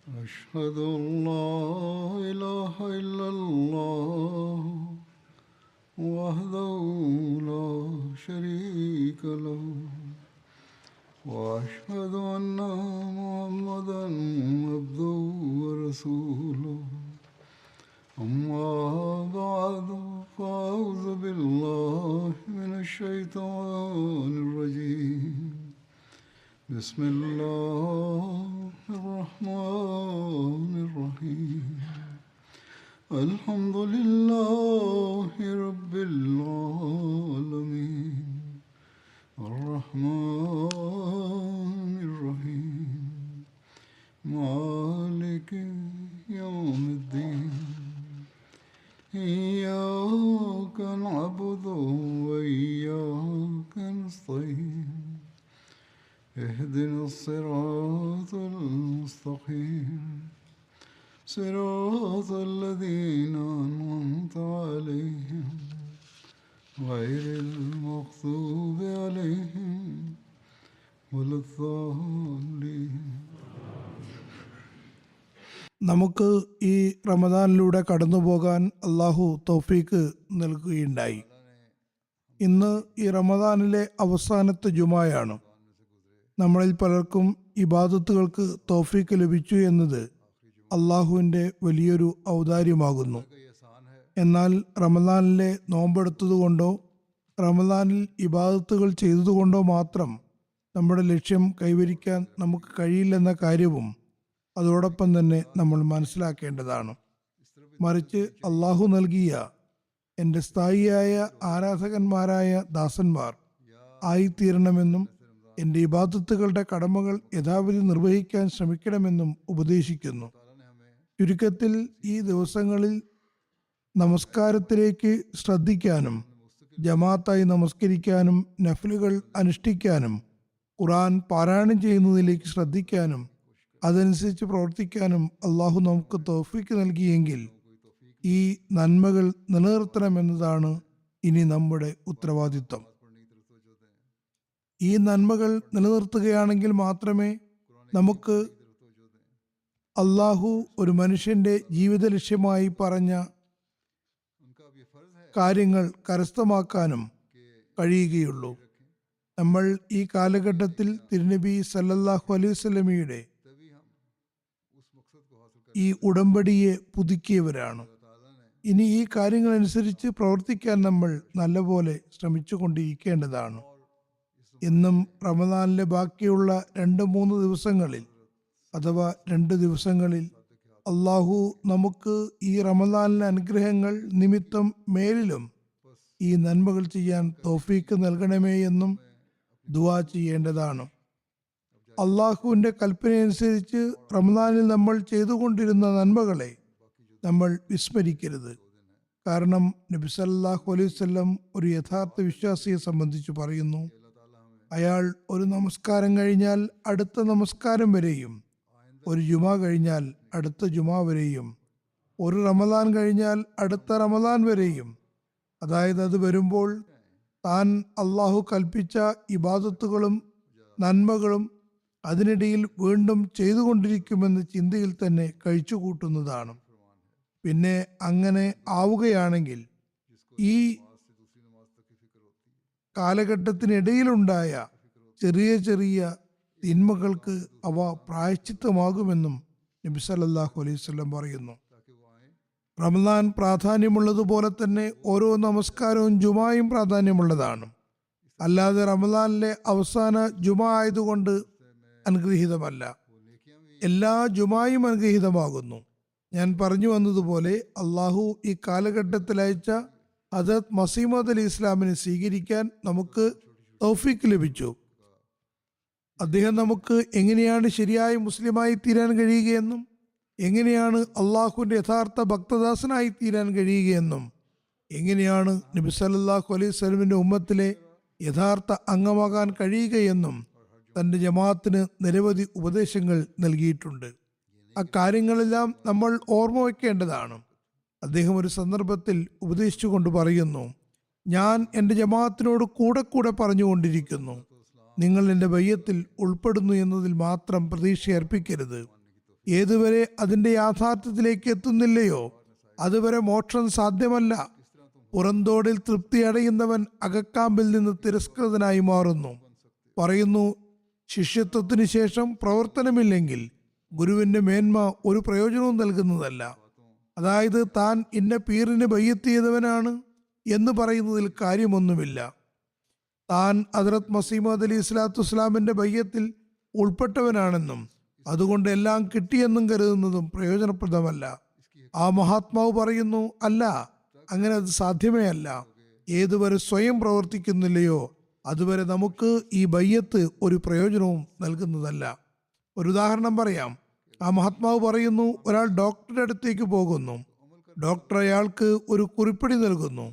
أشهد أن لا إله إلا الله وحده لا شريك له وأشهد أن محمدا عبده ورسوله أما بعد فأعوذ بالله من الشيطان الرجيم بسم الله الرحمن الرحيم الحمد لله رب العالمين الرحمن الرحيم مالك يوم الدين إياك نعبد وإياك نستعين اهدنا الصراط المستقيم صراط الذين أنعمت عليهم غير المغضوب عليهم ولا الضالين. നമുക്ക് ഈ റമദാനിലൂടെ കടന്നു പോകാൻ അള്ളാഹു തൗഫീക്ക് നൽകുകയുണ്ടായി. ഇന്ന് ഈ റമദാനിലെ അവസാനത്തെ ജുമായാണ്. നമ്മളിൽ പലർക്കും ഇബാദത്തുകൾക്ക് തൗഫീക്ക് ലഭിച്ചു എന്നത് അള്ളാഹുവിൻ്റെ വലിയൊരു ഔദാര്യമാകുന്നു. എന്നാൽ റമദാനിലെ നോമ്പെടുത്തതുകൊണ്ടോ റമദാനിൽ ഇബാദത്തുകൾ ചെയ്തതുകൊണ്ടോ മാത്രം നമ്മുടെ ലക്ഷ്യം കൈവരിക്കാൻ നമുക്ക് കഴിയില്ലെന്ന കാര്യവും അതോടൊപ്പം തന്നെ നമ്മൾ മനസ്സിലാക്കേണ്ടതാണ്. മറിച്ച് അള്ളാഹു നൽകിയ എൻ്റെ സ്ഥായിയായ ആരാധകന്മാരായ ദാസന്മാർ ആയിത്തീരണമെന്നും എൻ്റെ ഇബാദത്തുകളുടെ കടമകൾ യഥാവിധി നിർവഹിക്കാൻ ശ്രമിക്കണമെന്നും ഉപദേശിക്കുന്നു. ചുരുക്കത്തിൽ ഈ ദിവസങ്ങളിൽ നമസ്കാരത്തിലേക്ക് ശ്രദ്ധിക്കാനും ജമാഅത്തായി നമസ്കരിക്കാനും നഫ്ലുകൾ അനുഷ്ഠിക്കാനും ഖുർആൻ പാരായണം ചെയ്യുന്നതിലേക്ക് ശ്രദ്ധിക്കാനും അതനുസരിച്ച് പ്രവർത്തിക്കാനും അള്ളാഹു നമുക്ക് തൗഫീക്ക് നൽകിയെങ്കിൽ ഈ നന്മകൾ നിലനിർത്തണമെന്നതാണ് ഇനി നമ്മുടെ ഉത്തരവാദിത്വം. ഈ നന്മകൾ നിലനിർത്തുകയാണെങ്കിൽ മാത്രമേ നമുക്ക് അള്ളാഹു ഒരു മനുഷ്യന്റെ ജീവിത ലക്ഷ്യമായി പറഞ്ഞ കാര്യങ്ങൾ കരസ്ഥമാക്കാനും കഴിയുകയുള്ളൂ. നമ്മൾ ഈ കാലഘട്ടത്തിൽ തിരുനബി സല്ലല്ലാഹു അലൈഹി വസല്ലമയുടെ ഈ ഉടമ്പടിയെ പുതുക്കിയവരാണ്. ഇനി ഈ കാര്യങ്ങളനുസരിച്ച് പ്രവർത്തിക്കാൻ നമ്മൾ നല്ലപോലെ ശ്രമിച്ചു കൊണ്ടിരിക്കേണ്ടതാണ്. ഇന്നും റമദാനിലെ ബാക്കിയുള്ള 2-3 ദിവസങ്ങളിൽ അഥവാ 2 ദിവസങ്ങളിൽ അള്ളാഹു നമുക്ക് ഈ റമദാനിലെ അനുഗ്രഹങ്ങൾ നിമിത്തം മേലിലും ഈ നന്മകൾ ചെയ്യാൻ തൗഫീക്ക് നൽകണമേ എന്നും ദുആ ചെയ്യേണ്ടതാണ്. അള്ളാഹുവിൻ്റെ കൽപ്പനയനുസരിച്ച് റമദാനിൽ നമ്മൾ ചെയ്തുകൊണ്ടിരുന്ന നന്മകളെ നമ്മൾ വിസ്മരിക്കരുത്. കാരണം നബി സല്ലല്ലാഹു അലൈഹി വസല്ലം ഒരു യഥാർത്ഥ വിശ്വാസിയെ സംബന്ധിച്ച് പറയുന്നു, അയാൾ ഒരു നമസ്കാരം കഴിഞ്ഞാൽ അടുത്ത നമസ്കാരം വരെയും, ഒരു ജുമാ കഴിഞ്ഞാൽ അടുത്ത ജുമാ വരെയും, ഒരു റമദാൻ കഴിഞ്ഞാൽ അടുത്ത റമദാൻ വരെയും, അതായത് അത് വരുമ്പോൾ താൻ അള്ളാഹു കൽപ്പിച്ച ഇബാദത്തുകളും നന്മകളും അതിനിടയിൽ വീണ്ടും ചെയ്തുകൊണ്ടിരിക്കുമെന്ന ചിന്തയിൽ തന്നെ കഴിച്ചുകൂട്ടുന്നതാണ്. പിന്നെ അങ്ങനെ ആവുകയാണെങ്കിൽ ഈ കാലഘട്ടത്തിനിടയിലുണ്ടായ ചെറിയ ചെറിയ തിന്മകൾക്ക് അവ പ്രായശ്ചിത്തമാകുമെന്നും നബി സല്ലല്ലാഹു അലൈഹി വസല്ലം പറയുന്നു. റമദാൻ പ്രാധാന്യമുള്ളതുപോലെ തന്നെ ഓരോ നമസ്കാരവും ജുമായും പ്രാധാന്യമുള്ളതാണ്. അല്ലാതെ റമദാനിലെ അവസാന ജുമാ ആയതുകൊണ്ട് അനുഗ്രഹീതമല്ല. എല്ലാ ജുമായും അനുഗ്രഹീതമാകുന്നു. ഞാൻ പറഞ്ഞു വന്നതുപോലെ അള്ളാഹു ഈ കാലഘട്ടത്തിൽ അയച്ച ഹദരത്ത് മസീഹ് മൗഊദ് അലൈഹി ഇസ്ലാമിനെ സ്വീകരിക്കാൻ നമുക്ക് തൗഫീക്ക് ലഭിച്ചു. അദ്ദേഹം നമുക്ക് എങ്ങനെയാണ് ശരിയായ മുസ്ലിമായി തീരാൻ കഴിയുകയെന്നും എങ്ങനെയാണ് അള്ളാഹുവിൻ്റെ യഥാർത്ഥ ഭക്തദാസനായി തീരാൻ കഴിയുകയെന്നും എങ്ങനെയാണ് നബി സല്ലല്ലാഹു അലൈഹി വസല്ലമിൻ്റെ ഉമ്മത്തിലെ യഥാർത്ഥ അംഗമാകാൻ കഴിയുകയെന്നും തൻ്റെ ജമാഅത്തിന് നിരവധി ഉപദേശങ്ങൾ നൽകിയിട്ടുണ്ട്. അക്കാര്യങ്ങളെല്ലാം നമ്മൾ ഓർമ്മ വയ്ക്കേണ്ടതാണ്. അദ്ദേഹം ഒരു സന്ദർഭത്തിൽ ഉപദേശിച്ചുകൊണ്ട് പറയുന്നു, ഞാൻ എൻ്റെ ജമാഅത്തിനോട് കൂടെ കൂടെ പറഞ്ഞുകൊണ്ടിരിക്കുന്നു, നിങ്ങൾ എൻ്റെ ബയ്യത്തിൽ ഉൾപ്പെടുന്നു എന്നതിൽ മാത്രം പ്രതീക്ഷ അർപ്പിക്കരുത്. ഏതുവരെ അതിന്റെ യാഥാർത്ഥ്യത്തിലേക്ക് എത്തുന്നില്ലയോ അതുവരെ മോക്ഷം സാധ്യമല്ല. പുറന്തോടിൽ തൃപ്തി അടയുന്നവൻ അകക്കാമ്പിൽ നിന്ന് തിരസ്കൃതനായി മാറുന്നു. പറയുന്നു, ശിഷ്യത്വത്തിന് ശേഷം പ്രവർത്തനമില്ലെങ്കിൽ ഗുരുവിന്റെ മേന്മ ഒരു പ്രയോജനവും നൽകുന്നതല്ല. അതായത് താൻ ഇന്ന പീറിന് ബയ്യത്ത് ചെയ്തവനാണ് എന്ന് പറയുന്നതിൽ കാര്യമൊന്നുമില്ല. താൻ ഹദ്റത്ത് മസീമദ് അലി ഇസ്ലാത്തു വസ്സലാമിന്റെ ബയ്യത്തിൽ ഉൾപ്പെട്ടവനാണെന്നും അതുകൊണ്ട് എല്ലാം കിട്ടിയെന്നും കരുതുന്നതും പ്രയോജനപ്രദമല്ല. ആ മഹാത്മാവ് പറയുന്നു, അല്ല, അങ്ങനെ അത് സാധ്യമേ അല്ല. ഏതുവരെ സ്വയം പ്രവർത്തിക്കുന്നില്ലയോ അതുവരെ നമുക്ക് ഈ ബയ്യത്ത് ഒരു പ്രയോജനവും നൽകുന്നതല്ല. ഒരു ഉദാഹരണം പറയാം. ആ മഹാത്മാവ് പറയുന്നു, ഒരാൾ ഡോക്ടറുടെ അടുത്തേക്ക് പോകുന്നു. ഡോക്ടർ അയാൾക്ക് ഒരു കുറിപ്പടി നൽകുന്നു.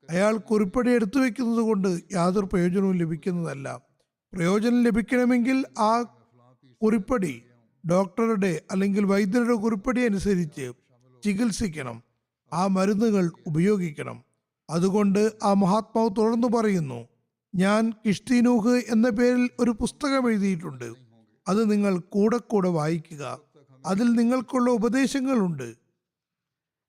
അയാൾ കുറിപ്പടി എടുത്തു വെക്കുന്നത് കൊണ്ട് യാതൊരു പ്രയോജനവും ലഭിക്കുന്നതല്ല. പ്രയോജനം ലഭിക്കണമെങ്കിൽ ആ കുറിപ്പടി ഡോക്ടറുടെ അല്ലെങ്കിൽ വൈദ്യരുടെ കുറിപ്പടി അനുസരിച്ച് ചികിത്സിക്കണം, ആ മരുന്നുകൾ ഉപയോഗിക്കണം. അതുകൊണ്ട് ആ മഹാത്മാവ് തുടർന്ന് പറയുന്നു, ഞാൻ കിഷ്തിനൂഹ് എന്ന പേരിൽ ഒരു പുസ്തകം എഴുതിയിട്ടുണ്ട്. അത് നിങ്ങൾ കൂടെ കൂടെ വായിക്കുക. അതിൽ നിങ്ങൾക്കുള്ള ഉപദേശങ്ങളുണ്ട്.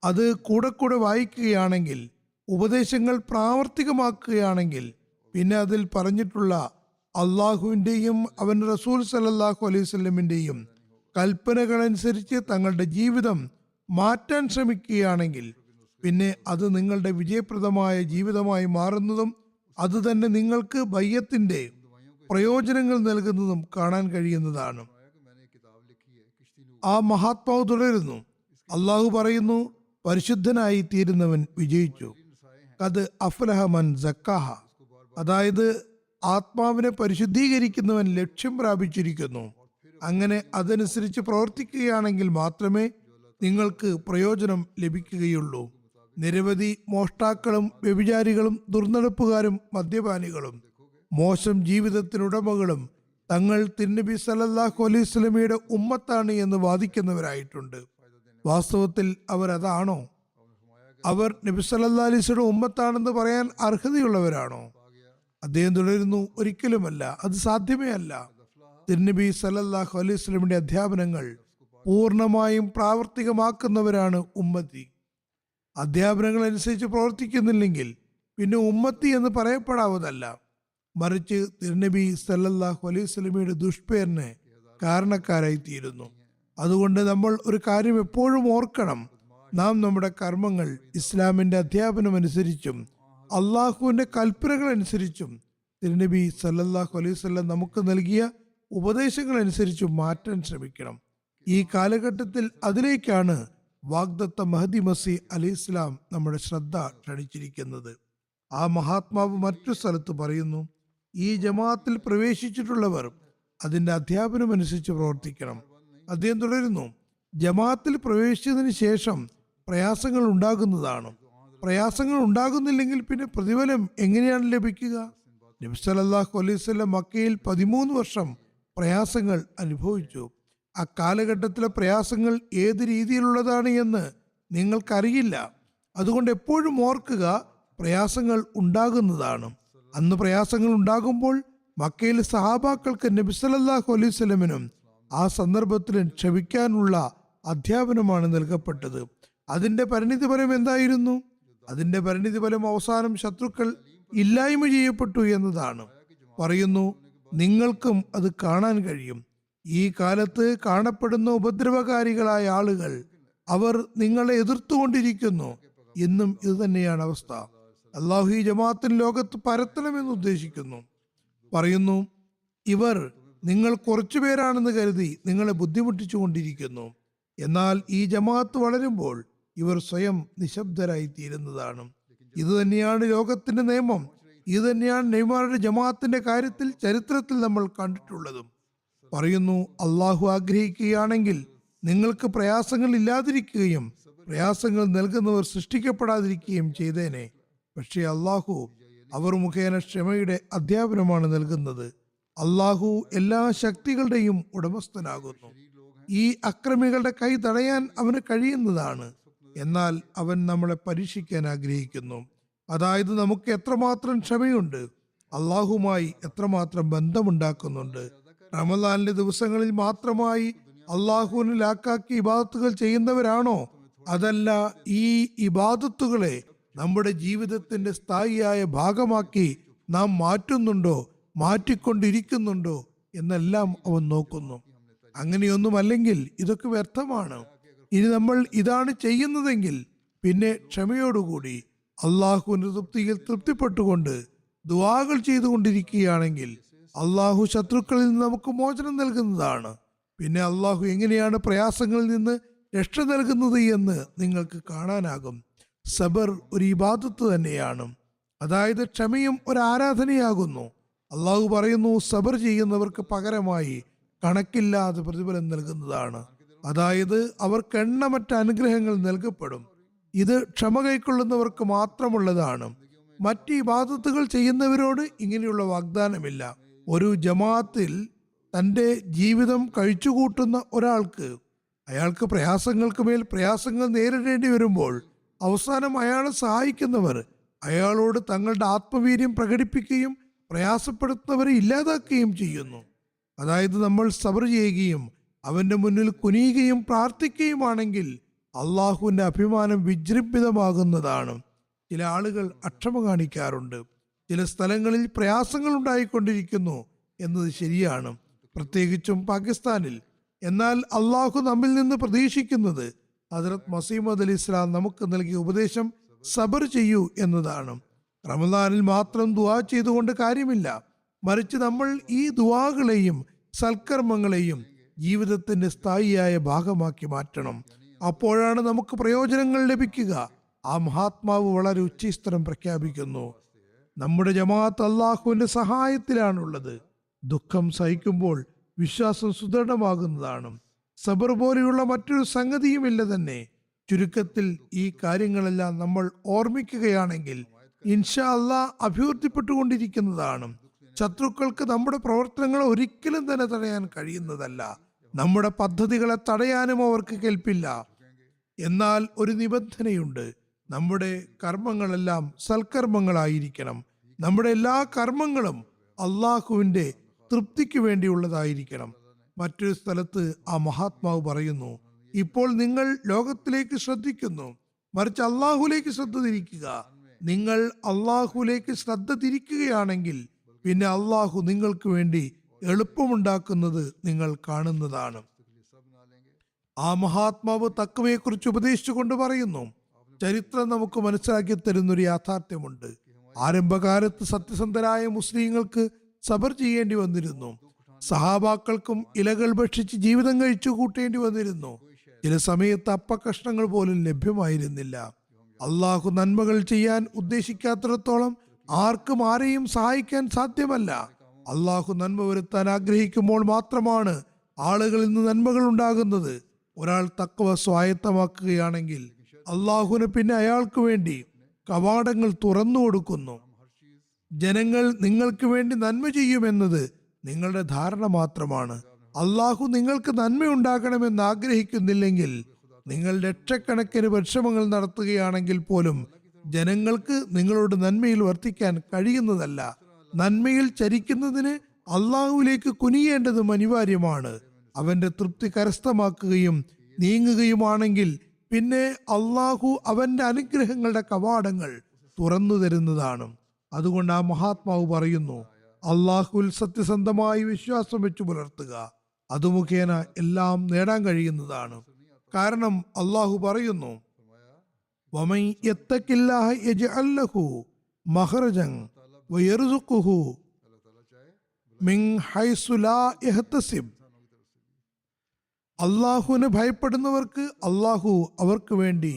അത് കൂടെ കൂടെ വായിക്കുകയാണെങ്കിൽ, ഉപദേശങ്ങൾ പ്രാവർത്തികമാക്കുകയാണെങ്കിൽ, പിന്നെ അതിൽ പറഞ്ഞിട്ടുള്ള അള്ളാഹുവിൻ്റെയും അവൻ റസൂൽ സല്ലല്ലാഹു അലൈഹി വസല്ലമിൻ്റെയും കൽപ്പനകളനുസരിച്ച് തങ്ങളുടെ ജീവിതം മാറ്റാൻ ശ്രമിക്കുകയാണെങ്കിൽ, പിന്നെ അത് നിങ്ങളുടെ വിജയപ്രദമായ ജീവിതമായി മാറുന്നതും അത് തന്നെ നിങ്ങൾക്ക് ബയ്യത്തിന്റെ പ്രയോജനങ്ങൾ നൽകുന്നതും കാണാൻ കഴിയുന്നതാണ്. ആ മഹാത്മാവ് തുടരുന്നു, അള്ളാഹു പറയുന്നു, പരിശുദ്ധനായി തീരുന്നവൻ വിജയിച്ചു. കത് അഫ്ലഹ മൻ സക്കാഹ, അതായത് ആത്മാവിനെ പരിശുദ്ധീകരിക്കുന്നവൻ ലക്ഷ്യം പ്രാപിച്ചിരിക്കുന്നു. അങ്ങനെ അതനുസരിച്ച് പ്രവർത്തിക്കുകയാണെങ്കിൽ മാത്രമേ നിങ്ങൾക്ക് പ്രയോജനം ലഭിക്കുകയുള്ളൂ. നിരവധി മോഷ്ടാക്കളും വ്യഭിചാരികളും ദുർനടപ്പുകാരും മദ്യപാനികളും മോശം ജീവിതത്തിനുടമകളും തങ്ങൾ തിരുനബി സല്ലല്ലാഹു അലൈഹി വസല്ലമയുടെ ഉമ്മത്താണ് എന്ന് വാദിക്കുന്നവരായിട്ടുണ്ട്. വാസ്തവത്തിൽ അവർ അതാണോ? അവർ നബി സല്ലല്ലാഹു അലൈഹി വസല്ലമയുടെ ഉമ്മത്താണെന്ന് പറയാൻ അർഹതയുള്ളവരാണോ? അദ്ദേഹം തുടരുന്നു, ഒരിക്കലുമല്ല, അത് സാധ്യമേ അല്ല. തിരുനബി സല്ലല്ലാഹു അലൈഹി വസല്ലമയുടെ അധ്യാപനങ്ങൾ പൂർണ്ണമായും പ്രാവർത്തികമാക്കുന്നവരാണ് ഉമ്മത്തി. അധ്യാപനങ്ങൾ അനുസരിച്ച് പ്രവർത്തിക്കുന്നില്ലെങ്കിൽ പിന്നെ ഉമ്മത്തി എന്ന് പറയപ്പെടാവതല്ല. മറിച്ച് തിരുനബി സല്ലല്ലാഹു അലൈഹി വസല്ലമയുടെ ദുഷ്പേരിന് കാരണക്കാരായി തീരുന്നു. അതുകൊണ്ട് നമ്മൾ ഒരു കാര്യം എപ്പോഴും ഓർക്കണം, നാം നമ്മുടെ കർമ്മങ്ങൾ ഇസ്ലാമിന്റെ അധ്യാപനം അനുസരിച്ചും അള്ളാഹുവിന്റെ കൽപ്പനകൾ അനുസരിച്ചും തിരുനബി സല്ലല്ലാഹു അലൈഹി വസല്ലം നമുക്ക് നൽകിയ ഉപദേശങ്ങൾ അനുസരിച്ചും മാറ്റാൻ ശ്രമിക്കണം. ഈ കാലഘട്ടത്തിൽ അതിലേക്കാണ് വാഗ്ദത്ത മഹദി മസീഹ് അലൈഹി ഇസ്ലാം നമ്മുടെ ശ്രദ്ധ ക്ഷണിച്ചിരിക്കുന്നത്. ആ മഹാത്മാവ് മറ്റു സ്ഥലത്ത് പറയുന്നു, ഈ ജമാഅത്തിൽ പ്രവേശിച്ചിട്ടുള്ളവർ അതിന്റെ അധ്യാപനം അനുസരിച്ച് പ്രവർത്തിക്കണം. അദ്ദേഹം തുടരുന്നു, ജമാഅത്തിൽ പ്രവേശിച്ചതിന് ശേഷം പ്രയാസങ്ങൾ ഉണ്ടാകുന്നതാണ്. പ്രയാസങ്ങൾ ഉണ്ടാകുന്നില്ലെങ്കിൽ പിന്നെ പ്രതിഫലം എങ്ങനെയാണ് ലഭിക്കുക? നബി സല്ലല്ലാഹു അലൈഹി വസല്ലം മക്കയിൽ 13 വർഷം പ്രയാസങ്ങൾ അനുഭവിച്ചു. ആ കാലഘട്ടത്തിലെ പ്രയാസങ്ങൾ ഏത് രീതിയിലുള്ളതാണ് എന്ന് നിങ്ങൾക്കറിയില്ല. അതുകൊണ്ട് എപ്പോഴും ഓർക്കുക, പ്രയാസങ്ങൾ ഉണ്ടാകുന്നതാണ്. അന്ന് പ്രയാസങ്ങൾ ഉണ്ടാകുമ്പോൾ മക്കയിലെ സഹാബാക്കൾക്ക് നബി സല്ലല്ലാഹു അലൈഹി വസല്ലമിനും ആ സന്ദർഭത്തിൽ ക്ഷമിക്കാനുള്ള അധ്യാപനമാണ് നൽകപ്പെട്ടത്. അതിന്റെ പരിണിതിഫലം എന്തായിരുന്നു? അതിന്റെ പരിണിതിഫലം അവസാനം ശത്രുക്കൾ ഇല്ലായ്മ ചെയ്യപ്പെട്ടു എന്നതാണ്. പറയുന്നു, നിങ്ങൾക്കും അത് കാണാൻ കഴിയും. ഈ കാലത്ത് കാണപ്പെടുന്ന ഉപദ്രവകാരികളായ ആളുകൾ, അവർ നിങ്ങളെ എതിർത്തുകൊണ്ടിരിക്കുന്നു. ഇന്നും ഇത് തന്നെയാണ് അവസ്ഥ. അള്ളാഹു ഈ ജമാഅത്തിന് ലോകത്ത് പരത്തണമെന്ന് ഉദ്ദേശിക്കുന്നു. പറയുന്നു, ഇവർ നിങ്ങൾ കുറച്ചുപേരാണെന്ന് കരുതി നിങ്ങളെ ബുദ്ധിമുട്ടിച്ചു കൊണ്ടിരിക്കുന്നു. എന്നാൽ ഈ ജമാഅത്ത് വളരുമ്പോൾ ഇവർ സ്വയം നിശബ്ദരായി തീരുന്നതാണ്. ഇത് തന്നെയാണ് ലോകത്തിന്റെ നിയമം. ഇത് തന്നെയാണ് നബിമാരുടെ ജമാഅത്തിന്റെ കാര്യത്തിൽ ചരിത്രത്തിൽ നമ്മൾ കണ്ടിട്ടുള്ളതും. പറയുന്നു, അള്ളാഹു ആഗ്രഹിക്കുകയാണെങ്കിൽ നിങ്ങൾക്ക് പ്രയാസങ്ങൾ ഇല്ലാതിരിക്കുകയും പ്രയാസങ്ങൾ നൽകുന്നവർ സൃഷ്ടിക്കപ്പെടാതിരിക്കുകയും ചെയ്തേനെ. പക്ഷേ അള്ളാഹു അവർ മുഖേന ക്ഷമയുടെ അധ്യാപനമാണ് നൽകുന്നത്. അള്ളാഹു എല്ലാ ശക്തികളുടെയും ഉടമസ്ഥനാകുന്നു. ഈ അക്രമികളുടെ കൈ തടയാൻ അവന് കഴിയുന്നതാണ്. എന്നാൽ അവൻ നമ്മളെ പരീക്ഷിക്കാൻ ആഗ്രഹിക്കുന്നു. അതായത് നമുക്ക് എത്രമാത്രം ക്ഷമയുണ്ട്, അള്ളാഹുമായി എത്രമാത്രം ബന്ധമുണ്ടാക്കുന്നുണ്ട്. റമദാനിലെ ദിവസങ്ങളിൽ മാത്രമായി അള്ളാഹുവിന് ലാക്കാക്കി ഇബാദത്തുകൾ ചെയ്യുന്നവരാണോ? അതല്ല ഈ ഇബാദത്തുകളെ നമ്മുടെ ജീവിതത്തിന്റെ സ്ഥായിയായ ഭാഗമാക്കി നാം മാറ്റുന്നുണ്ടോ, മാറ്റിക്കൊണ്ടിരിക്കുന്നുണ്ടോ എന്നെല്ലാം അവൻ നോക്കുന്നു. അങ്ങനെയൊന്നുമല്ലെങ്കിൽ ഇതൊക്കെ വ്യർത്ഥമാണ്. ഇനി നമ്മൾ ഇതാണ് ചെയ്യുന്നതെങ്കിൽ പിന്നെ ക്ഷമയോടുകൂടി അള്ളാഹുവിന്റെ തൃപ്തിയിൽ തൃപ്തിപ്പെട്ടുകൊണ്ട് ദുആകൾ ചെയ്തുകൊണ്ടിരിക്കുകയാണെങ്കിൽ അള്ളാഹു ശത്രുക്കളിൽ നിന്ന് നമുക്ക് മോചനം നൽകുന്നതാണ്. പിന്നെ അള്ളാഹു എങ്ങനെയാണ് പ്രയാസങ്ങളിൽ നിന്ന് രക്ഷ നൽകുന്നത് എന്ന് നിങ്ങൾക്ക് കാണാനാകും. സബർ ഒരു ഇബാദത്ത് തന്നെയാണ്. അതായത് ക്ഷമയും ഒരു ആരാധനയാകുന്നു. അള്ളാഹു പറയുന്നു, സബർ ചെയ്യുന്നവർക്ക് പകരമായി കണക്കില്ലാതെ പ്രതിഫലം നൽകുന്നതാണ്. അതായത് അവർക്ക് എണ്ണമറ്റ അനുഗ്രഹങ്ങൾ നൽകപ്പെടും. ഇത് ക്ഷമ കൈക്കൊള്ളുന്നവർക്ക് മാത്രമുള്ളതാണ്. മറ്റ് ഇബാദത്തുകൾ ചെയ്യുന്നവരോട് ഇങ്ങനെയുള്ള വാഗ്ദാനമില്ല. ഒരു ജമാഅത്തിൽ തൻ്റെ ജീവിതം കഴിച്ചുകൂട്ടുന്ന ഒരാൾക്ക് അയാൾക്ക് പ്രയാസങ്ങൾക്ക് മേൽ പ്രയാസങ്ങൾ നേരിടേണ്ടി വരുമ്പോൾ അവസാനം അയാളെ സഹായിക്കുന്നവർ അയാളോട് തങ്ങളുടെ ആത്മവീര്യം പ്രകടിപ്പിക്കുകയും പ്രയാസപ്പെടുത്തുന്നവരെ ഇല്ലാതാക്കുകയും ചെയ്യുന്നു. അതായത് നമ്മൾ സബർ ചെയ്യുകയും അവന്റെ മുന്നിൽ കുനിയുകയും പ്രാർത്ഥിക്കുകയുമാണെങ്കിൽ അള്ളാഹുവിന്റെ അഭിമാനം വിജൃംഭിതമാകുന്നതാണ്. ചില ആളുകൾ അക്ഷമ കാണിക്കാറുണ്ട്. ചില സ്ഥലങ്ങളിൽ പ്രയാസങ്ങൾ ഉണ്ടായിക്കൊണ്ടിരിക്കുന്നു എന്നത് ശരിയാണ്, പ്രത്യേകിച്ചും പാകിസ്ഥാനിൽ. എന്നാൽ അള്ളാഹു നമ്മിൽ നിന്ന് പ്രതീക്ഷിക്കുന്നത് ഹദ്റത്ത് മസീഹ് അലി ഇസ്ലാം നമുക്ക് നൽകിയ ഉപദേശം സബർ ചെയ്യൂ എന്നതാണ്. റമദാനിൽ മാത്രം ദുആ ചെയ്തുകൊണ്ട് കാര്യമില്ല, മറിച്ച് നമ്മൾ ഈ ദുആകളെയും സൽക്കർമ്മങ്ങളെയും ജീവിതത്തിന്റെ സ്ഥായിയായ ഭാഗമാക്കി മാറ്റണം. അപ്പോഴാണ് നമുക്ക് പ്രയോജനങ്ങൾ ലഭിക്കുക. ആ മഹാത്മാവ് വളരെ ഉച്ചസ്ഥരം പ്രഖ്യാപിക്കുന്നു, നമ്മുടെ ജമാഅത്ത് അള്ളാഹുവിന്റെ സഹായത്തിലാണുള്ളത്. ദുഃഖം സഹിക്കുമ്പോൾ വിശ്വാസം സുദൃഢമാകുന്നതാണ്. സബർ പോലെയുള്ള മറ്റൊരു സംഗതിയുമില്ല തന്നെ. ചുരുക്കത്തിൽ ഈ കാര്യങ്ങളെല്ലാം നമ്മൾ ഓർമ്മിക്കുകയാണെങ്കിൽ ഇൻഷാ അള്ളാഹ് അഭിവൃദ്ധിപ്പെട്ടുകൊണ്ടിരിക്കുന്നതാണ്. ശത്രുക്കൾക്ക് നമ്മുടെ പ്രവർത്തനങ്ങൾ ഒരിക്കലും തന്നെ തടയാൻ കഴിയുന്നതല്ല. നമ്മുടെ പദ്ധതികളെ തടയാനും അവർക്ക് കേൾപ്പില്ല. എന്നാൽ ഒരു നിബന്ധനയുണ്ട്, നമ്മുടെ കർമ്മങ്ങളെല്ലാം സൽക്കർമ്മങ്ങളായിരിക്കണം. നമ്മുടെ എല്ലാ കർമ്മങ്ങളും അള്ളാഹുവിന്റെ തൃപ്തിക്ക് വേണ്ടിയുള്ളതായിരിക്കണം. മറ്റൊരു സ്ഥലത്ത് ആ മഹാത്മാവ് പറയുന്നു, ഇപ്പോൾ നിങ്ങൾ ലോകത്തിലേക്ക് ശ്രദ്ധിക്കുന്നു, മറിച്ച് അള്ളാഹുലേക്ക് ശ്രദ്ധ തിരിക്കുക. നിങ്ങൾ അള്ളാഹുലേക്ക് ശ്രദ്ധ തിരിക്കുകയാണെങ്കിൽ പിന്നെ അള്ളാഹു നിങ്ങൾക്ക് വേണ്ടി എളുപ്പമുണ്ടാക്കുന്നത് നിങ്ങൾ കാണുന്നതാണ്. ആ മഹാത്മാവ് തഖ്വയെക്കുറിച്ച് ഉപദേശിച്ചുകൊണ്ട് പറയുന്നു, ചരിത്രം നമുക്ക് മനസ്സിലാക്കി തരുന്നൊരു യാഥാർത്ഥ്യമുണ്ട്. ആരംഭകാലത്ത് സത്യസന്ധരായ മുസ്ലിങ്ങൾക്ക് സബർ ചെയ്യേണ്ടി വന്നിരുന്നു. സഹാബാക്കൾക്കും ഇലകൾ ഭക്ഷിച്ച് ജീവിതം കഴിച്ചു കൂട്ടേണ്ടി വന്നിരുന്നു. ചില സമയത്ത് അപ്പകഷ്ണങ്ങൾ പോലും ലഭ്യമായിരുന്നില്ല. അള്ളാഹു നന്മകൾ ചെയ്യാൻ ഉദ്ദേശിക്കാത്തിടത്തോളം ആർക്കും ആരെയും സഹായിക്കാൻ സാധ്യമല്ല. അള്ളാഹു നന്മ വരുത്താൻ ആഗ്രഹിക്കുമ്പോൾ മാത്രമാണ് ആളുകളിൽ നിന്ന് നന്മകൾ ഉണ്ടാകുന്നത്. ഒരാൾ തഖ്വ സ്വായത്തമാക്കുകയാണെങ്കിൽ അള്ളാഹുവിന് പിന്നെ അയാൾക്ക് വേണ്ടി കവാടങ്ങൾ തുറന്നു കൊടുക്കുന്നു. ജനങ്ങൾ നിങ്ങൾക്ക് വേണ്ടി നന്മ ചെയ്യുമെന്നത് നിങ്ങളുടെ ധാരണ മാത്രമാണ്. അള്ളാഹു നിങ്ങൾക്ക് നന്മയുണ്ടാകണമെന്ന് ആഗ്രഹിക്കുന്നില്ലെങ്കിൽ നിങ്ങൾ ലക്ഷക്കണക്കിന് പരിശ്രമങ്ങൾ നടത്തുകയാണെങ്കിൽ പോലും ജനങ്ങൾക്ക് നിങ്ങളോട് നന്മയിൽ വർത്തിക്കാൻ കഴിയുന്നതല്ല. നന്മയിൽ ചരിക്കുന്നതിന് അള്ളാഹുവിലേക്ക് കുനിയേണ്ടതും അനിവാര്യമാണ്. അവന്റെ തൃപ്തി കരസ്ഥമാക്കുകയും നീങ്ങുകയുമാണെങ്കിൽ പിന്നെ അള്ളാഹു അവന്റെ അനുഗ്രഹങ്ങളുടെ കവാടങ്ങൾ തുറന്നു തരുന്നതാണ്. അതുകൊണ്ട് ആ മഹാത്മാവ് പറയുന്നു, അള്ളാഹുവിൽ സത്യസന്ധമായി വിശ്വാസം വെച്ചു പുലർത്തുക. അത് മുഖേന എല്ലാം നേടാൻ കഴിയുന്നതാണ്. കാരണം അള്ളാഹു പറയുന്നു, വമൻ യത്തഖില്ലാഹ യജ്അൽ ലഹു മഖ്റജൻ വയർസുഖുഹു മിൻ ഹൈസു ലാ യഹ്തസിബ്. അള്ളാഹുവിനെ ഭയപ്പെടുന്നവർക്ക് അള്ളാഹു അവർക്ക് വേണ്ടി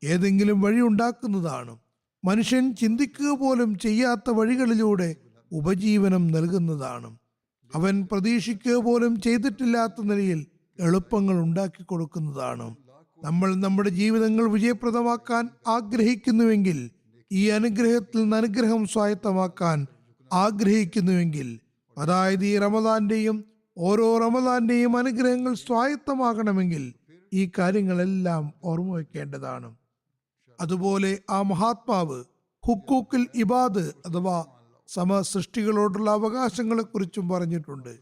ഏതെങ്കിലും വഴി ഉണ്ടാക്കുന്നതാണ്. മനുഷ്യൻ ചിന്തിക്കുക പോലും ചെയ്യാത്ത വഴികളിലൂടെ ഉപജീവനം നൽകുന്നതാണ്. അവൻ പ്രതീക്ഷിക്കുക പോലും ചെയ്തിട്ടില്ലാത്ത നിലയിൽ എളുപ്പങ്ങൾ ഉണ്ടാക്കി കൊടുക്കുന്നതാണ്. നമ്മൾ നമ്മുടെ ജീവിതങ്ങൾ വിജയപ്രദമാക്കാൻ ആഗ്രഹിക്കുന്നുവെങ്കിൽ, ഈ അനുഗ്രഹത്തിൽ നിന്ന് അനുഗ്രഹം സ്വായത്തമാക്കാൻ ആഗ്രഹിക്കുന്നുവെങ്കിൽ, അതായത് ഈ റമദാന്റെയും ഓരോ റമദാന്റെയും അനുഗ്രഹങ്ങൾ സ്വായത്തമാകണമെങ്കിൽ ഈ കാര്യങ്ങളെല്ലാം ഓർമ്മ വയ്ക്കേണ്ടതാണ്. അതുപോലെ ആ മഹാത്മാവ് ഹുക്കൂക്കിൽ ഇബാദ് അഥവാ സമസൃഷ്ടികളോടുള്ള അവകാശങ്ങളെ കുറിച്ചും പറഞ്ഞിട്ടുണ്ട്.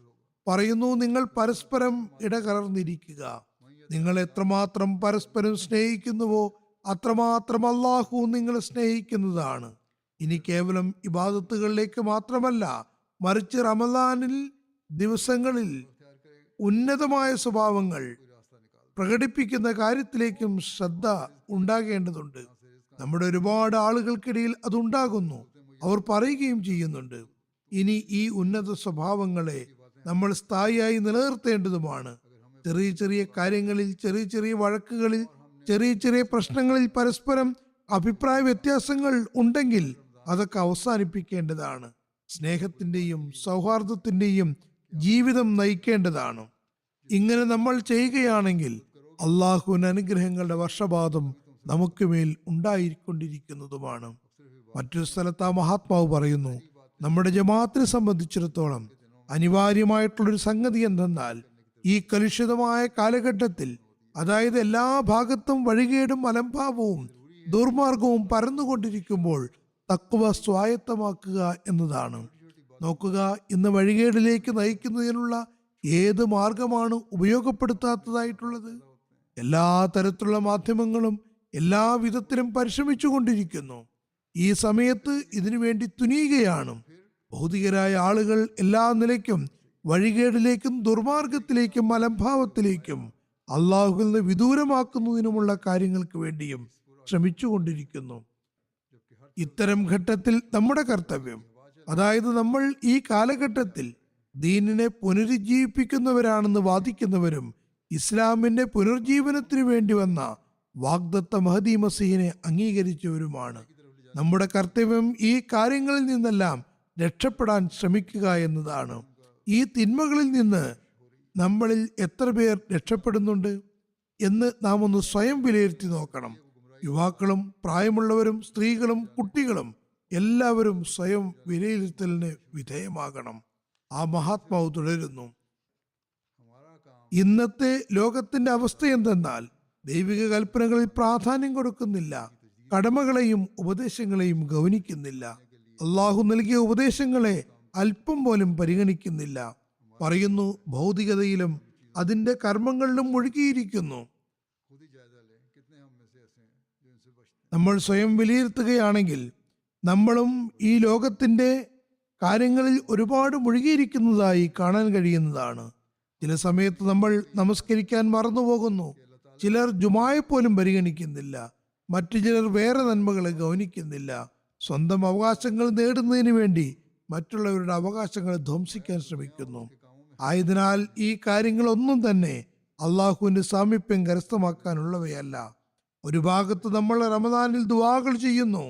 പറയുന്നു, നിങ്ങൾ പരസ്പരം ഇടകലർന്നിരിക്കുക. നിങ്ങൾ എത്രമാത്രം പരസ്പരം സ്നേഹിക്കുന്നുവോ അത്രമാത്രം അള്ളാഹു നിങ്ങളെ സ്നേഹിക്കുന്നതാണ്. ഇനി കേവലം ഇബാദത്തുകളിലേക്ക് മാത്രമല്ല, മറിച്ച് റമദാനിൽ ദിവസങ്ങളിൽ ഉന്നതമായ സ്വഭാവങ്ങൾ പ്രകടിപ്പിക്കുന്ന കാര്യത്തിലേക്കും ശ്രദ്ധ ഉണ്ടാകേണ്ടതുണ്ട്. നമ്മുടെ ഒരുപാട് ആളുകൾക്കിടയിൽ അതുണ്ടാകുന്നു. അവർ പറയുകയും ചെയ്യുന്നുണ്ട്. ഇനി ഈ ഉന്നത സ്വഭാവങ്ങളെ നമ്മൾ സ്ഥായിയായി നിലനിർത്തേണ്ടതുമാണ്. ചെറിയ ചെറിയ കാര്യങ്ങളിൽ, ചെറിയ ചെറിയ വഴക്കുകളിൽ, ചെറിയ ചെറിയ പ്രശ്നങ്ങളിൽ പരസ്പരം അഭിപ്രായ വ്യത്യാസങ്ങൾ ഉണ്ടെങ്കിൽ അതൊക്കെ അവസാനിപ്പിക്കേണ്ടതാണ്. സ്നേഹത്തിന്റെയും സൗഹാർദ്ദത്തിന്റെയും ജീവിതം നയിക്കേണ്ടതാണ്. ഇങ്ങനെ നമ്മൾ ചെയ്യുകയാണെങ്കിൽ അള്ളാഹുവിന്റെ അനുഗ്രഹങ്ങളുടെ വർഷപാതം നമുക്ക് മേൽ ഉണ്ടായിക്കൊണ്ടിരിക്കുന്നതുമാണ്. മറ്റൊരു സ്ഥലത്ത് ആ മഹാത്മാവ് പറയുന്നു, നമ്മുടെ ജമാഅത്തിനെ സംബന്ധിച്ചിടത്തോളം അനിവാര്യമായിട്ടുള്ളൊരു സംഗതി എന്തെന്നാൽ, ഈ കലുഷിതമായ കാലഘട്ടത്തിൽ, അതായത് എല്ലാ ഭാഗത്തും വഴികേടും അലംഭാവവും ദുർമാർഗവും പരന്നുകൊണ്ടിരിക്കുമ്പോൾ തഖ്വ സ്വായത്തമാക്കുക എന്നതാണ്. നോക്കുക, ഇന്ന് വഴികേടിലേക്ക് നയിക്കുന്നതിനുള്ള ഏത് മാർഗമാണ് ഉപയോഗപ്പെടുത്താത്തതായിട്ടുള്ളത്? എല്ലാ തരത്തിലുള്ള മാധ്യമങ്ങളും എല്ലാ വിധത്തിലും പരിശ്രമിച്ചു കൊണ്ടിരിക്കുന്നു. ഈ സമയത്ത് ഇതിനു വേണ്ടി തുനിയുകയാണ്. ഭൗതികരായ ആളുകൾ എല്ലാ നിലയ്ക്കും വഴികേടിലേക്കും ദുർമാർഗത്തിലേക്കും അലംഭാവത്തിലേക്കും അള്ളാഹുവിൽ നിന്ന് വിദൂരമാക്കുന്നതിനുമുള്ള കാര്യങ്ങൾക്ക് വേണ്ടിയും ശ്രമിച്ചുകൊണ്ടിരിക്കുന്നു. ഇത്തരം ഘട്ടത്തിൽ നമ്മുടെ കർത്തവ്യം, അതായത് നമ്മൾ ഈ കാലഘട്ടത്തിൽ ദീനിനെ പുനരുജ്ജീവിപ്പിക്കുന്നവരാണെന്ന് വാദിക്കുന്നവരും ഇസ്ലാമിന്റെ പുനർജീവനത്തിനു വേണ്ടി വന്ന വാഗ്ദത്ത മഹദി മസീഹിനെ അംഗീകരിച്ചവരുമാണ്. നമ്മുടെ കർത്തവ്യം ഈ കാര്യങ്ങളിൽ നിന്നെല്ലാം രക്ഷപ്പെടാൻ ശ്രമിക്കുക എന്നതാണ്. ഈ തിന്മകളിൽ നിന്ന് നമ്മളിൽ എത്ര പേർ രക്ഷപ്പെടുന്നുണ്ട് എന്ന് നാം ഒന്ന് സ്വയം വിലയിരുത്തി നോക്കണം. യുവാക്കളും പ്രായമുള്ളവരും സ്ത്രീകളും കുട്ടികളും എല്ലാവരും സ്വയം വിലയിരുത്തലിന് വിധേയമാകണം. ആ മഹാത്മാവ് തുടരുന്നു, ഇന്നത്തെ ലോകത്തിന്റെ അവസ്ഥ എന്തെന്നാൽ ദൈവിക കൽപ്പനകളിൽ പ്രാധാന്യം കൊടുക്കുന്നില്ല, കടമകളെയും ഉപദേശങ്ങളെയും ഗൗനിക്കുന്നില്ല, അള്ളാഹു നൽകിയ ഉപദേശങ്ങളെ അല്പം പോലും പരിഗണിക്കുന്നില്ല. പറയുന്നു, ഭൗതികതയിലും അതിന്റെ കർമ്മങ്ങളിലും മുഴുകിയിരിക്കുന്നു. നമ്മൾ സ്വയം വിലയിരുത്തുകയാണെങ്കിൽ നമ്മളും ഈ ലോകത്തിന്റെ കാര്യങ്ങളിൽ ഒരുപാട് മുഴുകിയിരിക്കുന്നതായി കാണാൻ കഴിയുന്നതാണ്. ചില സമയത്ത് നമ്മൾ നമസ്കരിക്കാൻ മറന്നുപോകുന്നു. ചിലർ ജുമായെ പോലും പരിഗണിക്കുന്നില്ല. മറ്റു ചിലർ വേറെ നന്മകളെ ഗൗനിക്കുന്നില്ല. സ്വന്തം അവകാശങ്ങൾ നേടുന്നതിന് വേണ്ടി മറ്റുള്ളവരുടെ അവകാശങ്ങൾ ധ്വംസിക്കാൻ ശ്രമിക്കുന്നു. ആയതിനാൽ ഈ കാര്യങ്ങളൊന്നും തന്നെ അള്ളാഹുവിന്റെ സാമീപ്യം കരസ്ഥമാക്കാനുള്ളവയല്ല. ഒരു ഭാഗത്ത് നമ്മൾ റമദാനിൽ ദുആകൾ ചെയ്യുന്നു,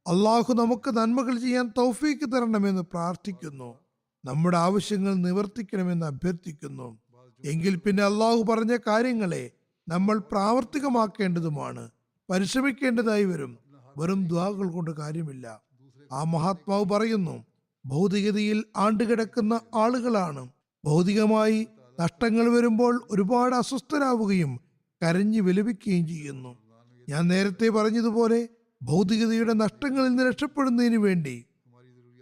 അള്ളാഹു നമുക്ക് നന്മകൾ ചെയ്യാൻ തൗഫീക്ക് തരണമെന്ന് പ്രാർത്ഥിക്കുന്നു, നമ്മുടെ ആവശ്യങ്ങൾ നിവർത്തിക്കണമെന്ന് അഭ്യർത്ഥിക്കുന്നു. എങ്കിൽ പിന്നെ അള്ളാഹു പറഞ്ഞ കാര്യങ്ങളെ നമ്മൾ പ്രാവർത്തികമാക്കേണ്ടതുമാണ്, പരിശ്രമിക്കേണ്ടതായി വരും. വെറും ദുആകൾ കൊണ്ട് കാര്യമില്ല. ആ മഹാത്മാവ് പറയുന്നു, ഭൗതികതയിൽ ആണ്ടുകിടക്കുന്ന ആളുകളാണ്. ഭൗതികമായി നഷ്ടങ്ങൾ വരുമ്പോൾ ഒരുപാട് അസ്വസ്ഥരാവുകയും കരഞ്ഞു വിലപിക്കുകയും ചെയ്യുന്നു. ഞാൻ നേരത്തെ പറഞ്ഞതുപോലെ ഭൗതികതയുടെ നഷ്ടങ്ങളിൽ നിന്ന് രക്ഷപ്പെടുന്നതിന് വേണ്ടി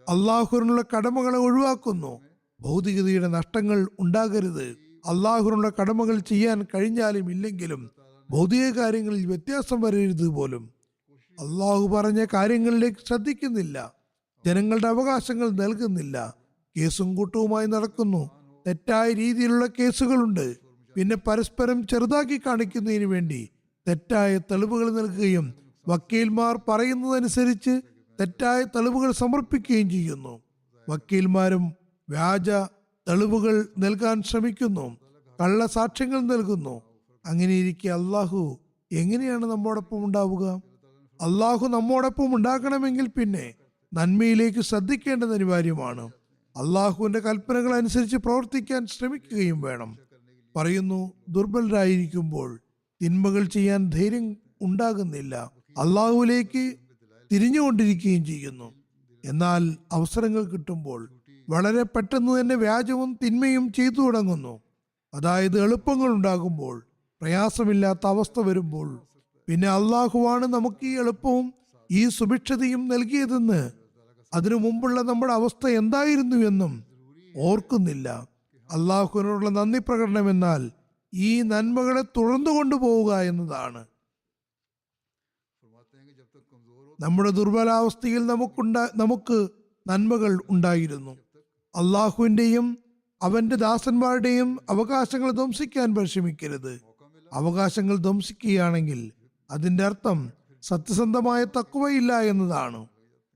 അള്ളാഹുവിനുള്ള കടമകളെ ഒഴിവാക്കുന്നു. ഭൗതികതയുടെ നഷ്ടങ്ങൾ ഉണ്ടാകരുത്. അള്ളാഹുവിനുള്ള കടമകൾ ചെയ്യാൻ കഴിഞ്ഞാലും ഇല്ലെങ്കിലും ഭൗതിക കാര്യങ്ങളിൽ വ്യത്യാസം വരരുത് പോലും. അള്ളാഹു പറഞ്ഞ കാര്യങ്ങളിലേക്ക് ശ്രദ്ധിക്കുന്നില്ല, ജനങ്ങളുടെ അവകാശങ്ങൾ നൽകുന്നില്ല, കേസും കൂട്ടവുമായി നടക്കുന്നു. തെറ്റായ രീതിയിലുള്ള കേസുകളുണ്ട്. പിന്നെ പരസ്പരം ചെറുതാക്കി കാണിക്കുന്നതിന് വേണ്ടി തെറ്റായ തെളിവുകൾ നൽകുകയും വക്കീൽമാർ പറയുന്നതനുസരിച്ച് തെറ്റായ തെളിവുകൾ സമർപ്പിക്കുകയും ചെയ്യുന്നു. വക്കീൽമാരും വ്യാജ തെളിവുകൾ നൽകാൻ ശ്രമിക്കുന്നു, കള്ളസാക്ഷ്യങ്ങൾ നൽകുന്നു. അങ്ങനെയിരിക്കെ അള്ളാഹു എങ്ങനെയാണ് നമ്മോടൊപ്പം ഉണ്ടാവുക? അള്ളാഹു നമ്മോടൊപ്പം ഉണ്ടാകണമെങ്കിൽ പിന്നെ നന്മയിലേക്ക് ശ്രദ്ധിക്കേണ്ടത് അനിവാര്യമാണ്. അള്ളാഹുവിന്റെ കൽപ്പനകൾ അനുസരിച്ച് പ്രവർത്തിക്കാൻ ശ്രമിക്കുകയും വേണം. പറയുന്നു, ദുർബലരായിരിക്കുമ്പോൾ തിന്മകൾ ചെയ്യാൻ ധൈര്യം ഉണ്ടാകുന്നില്ല, അള്ളാഹുവിലേക്ക് തിരിഞ്ഞുകൊണ്ടിരിക്കുകയും ചെയ്യുന്നു. എന്നാൽ അവസരങ്ങൾ കിട്ടുമ്പോൾ വളരെ പെട്ടെന്ന് തന്നെ വ്യാജവും തിന്മയും ചെയ്തു തുടങ്ങുന്നു. അതായത് എളുപ്പങ്ങൾ ഉണ്ടാകുമ്പോൾ, പ്രയാസമില്ലാത്ത അവസ്ഥ വരുമ്പോൾ പിന്നെ അള്ളാഹുവാണ് നമുക്ക് ഈ എളുപ്പവും ഈ സുഭിക്ഷതയും നൽകിയതെന്ന്, അതിനു മുമ്പുള്ള നമ്മുടെ അവസ്ഥ എന്തായിരുന്നു എന്നും ഓർക്കുന്നില്ല. അള്ളാഹുവിനോടുള്ള നന്ദി പ്രകടനം എന്നാൽ ഈ നന്മകളെ തുടർന്നു കൊണ്ടുപോവുക എന്നതാണ്. നമ്മുടെ ദുർബലാവസ്ഥയിൽ നമുക്ക് നന്മകൾ ഉണ്ടായിരുന്നു. അള്ളാഹുവിൻ്റെയും അവന്റെ ദാസന്മാരുടെയും അവകാശങ്ങൾ ധ്വംസിക്കാൻ പരിശ്രമിക്കരുത്. അവകാശങ്ങൾ ധ്വംസിക്കുകയാണെങ്കിൽ അതിന്റെ അർത്ഥം സത്യസന്ധമായ തഖ്വയില്ല എന്നതാണ്.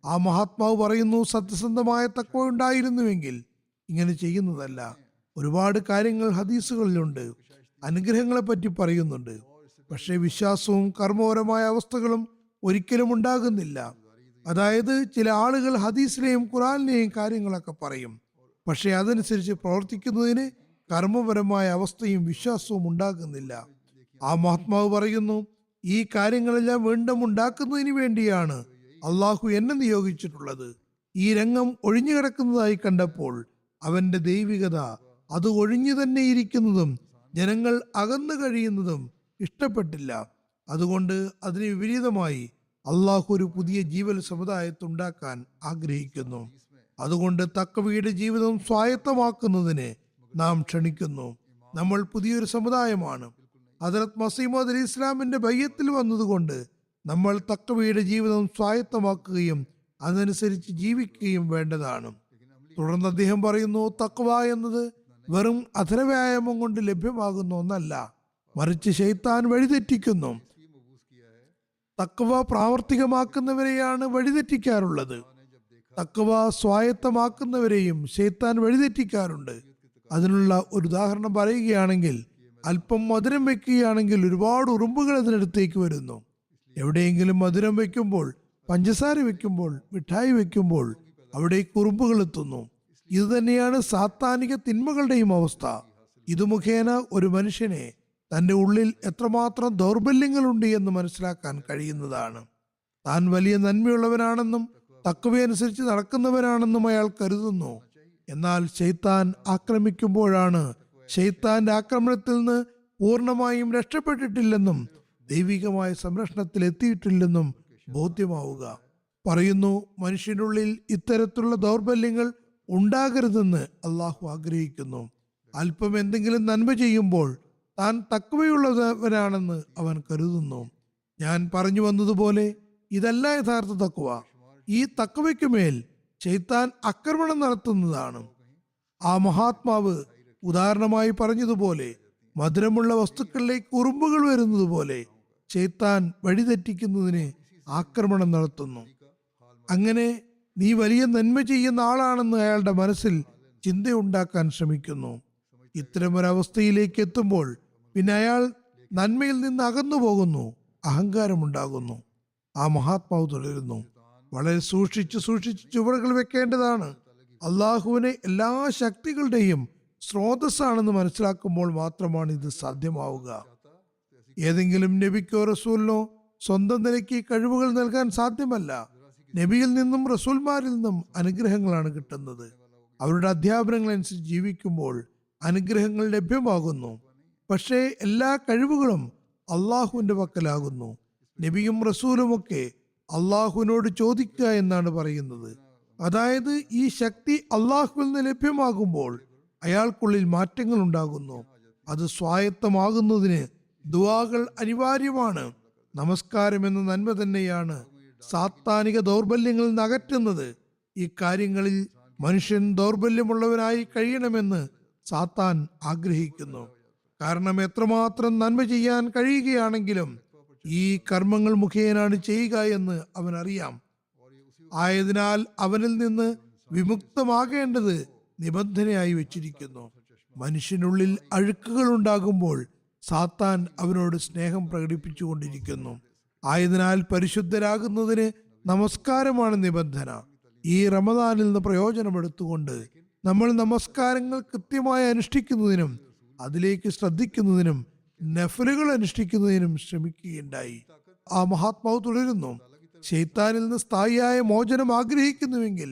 ആ മഹാത്മാവ് പറയുന്നു, സത്യസന്ധമായ തഖ്വ ഉണ്ടായിരുന്നുവെങ്കിൽ ഇങ്ങനെ ചെയ്യുന്നതല്ല. ഒരുപാട് കാര്യങ്ങൾ ഹദീസുകളിലുണ്ട്, അനുഗ്രഹങ്ങളെ പറ്റി പറയുന്നുണ്ട്. പക്ഷേ വിശ്വാസവും കർമ്മപരമായ അവസ്ഥകളും ഒരിക്കലും ഉണ്ടാകുന്നില്ല. അതായത് ചില ആളുകൾ ഹദീസിലെയും ഖുറാനിലെയും കാര്യങ്ങളൊക്കെ പറയും, പക്ഷെ അതനുസരിച്ച് പ്രവർത്തിക്കുന്നതിന് കർമ്മപരമായ അവസ്ഥയും വിശ്വാസവും ഉണ്ടാകുന്നില്ല. ആ മഹാത്മാവ് പറയുന്നു, ഈ കാര്യങ്ങളെല്ലാം വീണ്ടും ഉണ്ടാക്കുന്നതിന് വേണ്ടിയാണ് അള്ളാഹു എന്നെ നിയോഗിച്ചിട്ടുള്ളത്. ഈ രംഗം ഒഴിഞ്ഞു കിടക്കുന്നതായി കണ്ടപ്പോൾ അവന്റെ ദൈവികത, അത് ഒഴിഞ്ഞു തന്നെ ഇരിക്കുന്നതും ജനങ്ങൾ അകന്നു കഴിയുന്നതും ഇഷ്ടപ്പെട്ടില്ല. അതുകൊണ്ട് അതിന് വിപരീതമായി അള്ളാഹു ഒരു പുതിയ ജീവൽ സമുദായത്തുണ്ടാക്കാൻ ആഗ്രഹിക്കുന്നു. അതുകൊണ്ട് തഖ്വയുടെ ജീവിതം സ്വായത്തമാക്കുന്നതിന് നാം ക്ഷണിക്കുന്നു. നമ്മൾ പുതിയൊരു സമുദായമാണ്. ഹദ്റത്ത് മസീഹ് മൗഊദ് അലൈഹി ഇസ്ലാമിന്റെ ബയ്യത്തിൽ വന്നതുകൊണ്ട് നമ്മൾ തഖ്വയുടെ ജീവിതം സ്വായത്തമാക്കുകയും അതനുസരിച്ച് ജീവിക്കുകയും വേണ്ടതാണ്. തുടർന്ന് അദ്ദേഹം പറയുന്നു, തഖ്വ എന്നത് വെറും അധരവ്യായാമം കൊണ്ട് ലഭ്യമാകുന്ന ഒന്നല്ല, മറിച്ച് ശൈത്താൻ വഴിതെറ്റിക്കുന്നു. തഖ്വ പ്രാവർത്തികമാക്കുന്നവരെയാണ് വഴിതെറ്റിക്കാറുള്ളത്. തഖ്വ സ്വായത്തമാക്കുന്നവരെയും ശൈത്താൻ വഴിതെറ്റിക്കാറുണ്ട്. അതിനുള്ള ഒരു ഉദാഹരണം പറയുകയാണെങ്കിൽ, അല്പം മധുരം വെക്കുകയാണെങ്കിൽ ഒരുപാട് ഉറുമ്പുകൾ അതിനടുത്തേക്ക് വരുന്നു. എവിടെയെങ്കിലും മധുരം വെക്കുമ്പോൾ, പഞ്ചസാര വെക്കുമ്പോൾ, മിഠായി വെക്കുമ്പോൾ അവിടേക്ക് ഉറുമ്പുകൾ എത്തുന്നു. ഇത് തന്നെയാണ് സാത്താനിക തിന്മകളുടെയും അവസ്ഥ. ഇത് മുഖേന ഒരു മനുഷ്യനെ തൻ്റെ ഉള്ളിൽ എത്രമാത്രം ദൗർബല്യങ്ങളുണ്ട് എന്ന് മനസ്സിലാക്കാൻ കഴിയുന്നതാണ്. താൻ വലിയ നന്മയുള്ളവനാണെന്നും തഖ്വയനുസരിച്ച് നടക്കുന്നവനാണെന്നും അയാൾ കരുതുന്നു. എന്നാൽ ശൈത്താൻ ആക്രമിക്കുമ്പോഴാണ് ശൈത്താന്റെ ആക്രമണത്തിൽ നിന്ന് പൂർണ്ണമായും രക്ഷപ്പെട്ടിട്ടില്ലെന്നും ദൈവികമായ സംരക്ഷണത്തിൽ എത്തിയിട്ടില്ലെന്നും ബോധ്യമാവുക. പറയുന്നു, മനുഷ്യനുള്ളിൽ ഇത്തരത്തിലുള്ള ദൗർബല്യങ്ങൾ ഉണ്ടാകരുതെന്ന് അള്ളാഹു ആഗ്രഹിക്കുന്നു. അല്പം എന്തെങ്കിലും നന്മ ചെയ്യുമ്പോൾ താൻ തഖ്വയുള്ളവനാണെന്ന് അവൻ കരുതുന്നു. ഞാൻ പറഞ്ഞു വന്നതുപോലെ ഇതല്ല യഥാർത്ഥ തഖ്വ. ഈ തഖ്വയ്ക്കുമേൽ ശൈത്താൻ ആക്രമണം നടത്തുന്നതാണ്. ആ മഹാത്മാവ് ഉദാഹരണമായി പറഞ്ഞതുപോലെ, മധുരമുള്ള വസ്തുക്കളിലേക്ക് ഉറുമ്പുകൾ വരുന്നത് പോലെ ശൈത്താൻ വഴിതെറ്റിക്കുന്നതിന് ആക്രമണം നടത്തുന്നു. അങ്ങനെ നീ വലിയ നന്മ ചെയ്യുന്ന ആളാണെന്ന് അയാളുടെ മനസ്സിൽ ചിന്തയുണ്ടാക്കാൻ ശ്രമിക്കുന്നു. ഇത്തരമൊരവസ്ഥയിലേക്ക് എത്തുമ്പോൾ പിന്നെ അയാൾ നന്മയിൽ നിന്ന് അകന്നു പോകുന്നു, അഹങ്കാരമുണ്ടാകുന്നു. ആ മഹാത്മാവ് തുടരുന്നു, വളരെ സൂക്ഷിച്ച് ചുവടുകൾ വെക്കേണ്ടതാണ്. അള്ളാഹുവിനെ എല്ലാ ശക്തികളുടെയും സ്രോതസ്സാണെന്ന് മനസ്സിലാക്കുമ്പോൾ മാത്രമാണ് ഇത് സാധ്യമാവുക. ഏതെങ്കിലും നബിക്കോ റസൂലിനോ സ്വന്തം നിലയ്ക്ക് കഴിവുകൾ നൽകാൻ സാധ്യമല്ല. നബിയിൽ നിന്നും റസൂൽമാരിൽ നിന്നും അനുഗ്രഹങ്ങളാണ് കിട്ടുന്നത്. അവരുടെ അധ്യാപനങ്ങൾ അനുസരിച്ച് ജീവിക്കുമ്പോൾ അനുഗ്രഹങ്ങൾ ലഭ്യമാകുന്നു. പക്ഷേ എല്ലാ കഴിവുകളും അള്ളാഹുവിന്റെ പക്കലാകുന്നു. നബിയും റസൂലുമൊക്കെ അള്ളാഹുവിനോട് ചോദിക്കുക എന്നാണ് പറയുന്നത്. അതായത് ഈ ശക്തി അള്ളാഹുവിൽ നിന്ന് ലഭ്യമാകുമ്പോൾ അയാൾക്കുള്ളിൽ മാറ്റങ്ങൾ ഉണ്ടാകുന്നു. അത് സ്വായത്തമാകുന്നതിന് ദുആകൾ അനിവാര്യമാണ്. നമസ്കാരം എന്ന നന്മ തന്നെയാണ് സാത്താനിക ദൗർബല്യങ്ങളിൽ നിന്ന് അകറ്റുന്നത്. ഈ കാര്യങ്ങളിൽ മനുഷ്യൻ ദൗർബല്യമുള്ളവനായി കഴിയണമെന്ന് സാത്താൻ ആഗ്രഹിക്കുന്നു. കാരണം എത്രമാത്രം നന്മ ചെയ്യാൻ കഴിയുകയാണെങ്കിലും ഈ കർമ്മങ്ങൾ മുഖേനാണ് ചെയ്യുക എന്ന് അവൻ അറിയാം. ആയതിനാൽ അവനിൽ നിന്ന് വിമുക്തമാകേണ്ടത് നിബന്ധനയായി വെച്ചിരിക്കുന്നു. മനുഷ്യനുള്ളിൽ അഴുക്കുകൾ ഉണ്ടാകുമ്പോൾ സാത്താൻ അവനോട് സ്നേഹം പ്രകടിപ്പിച്ചുകൊണ്ടിരിക്കുന്നു. ആയതിനാൽ പരിശുദ്ധരാകുന്നതിന് നമസ്കാരമാണ് നിബന്ധന. ഈ റമദാനിൽ നിന്ന് പ്രയോജനമെടുത്തുകൊണ്ട് നമ്മൾ നമസ്കാരങ്ങൾ കൃത്യമായി അനുഷ്ഠിക്കുന്നതിനും അതിലേക്ക് ശ്രദ്ധിക്കുന്നതിനും നഫലുകൾ അനുഷ്ഠിക്കുന്നതിനും ശ്രമിക്കുകയുണ്ടായി. ആ മഹാത്മാവ് തുടരുന്നു, ശൈത്താനിൽ നിന്ന് സ്ഥായിയായ മോചനം ആഗ്രഹിക്കുന്നുവെങ്കിൽ,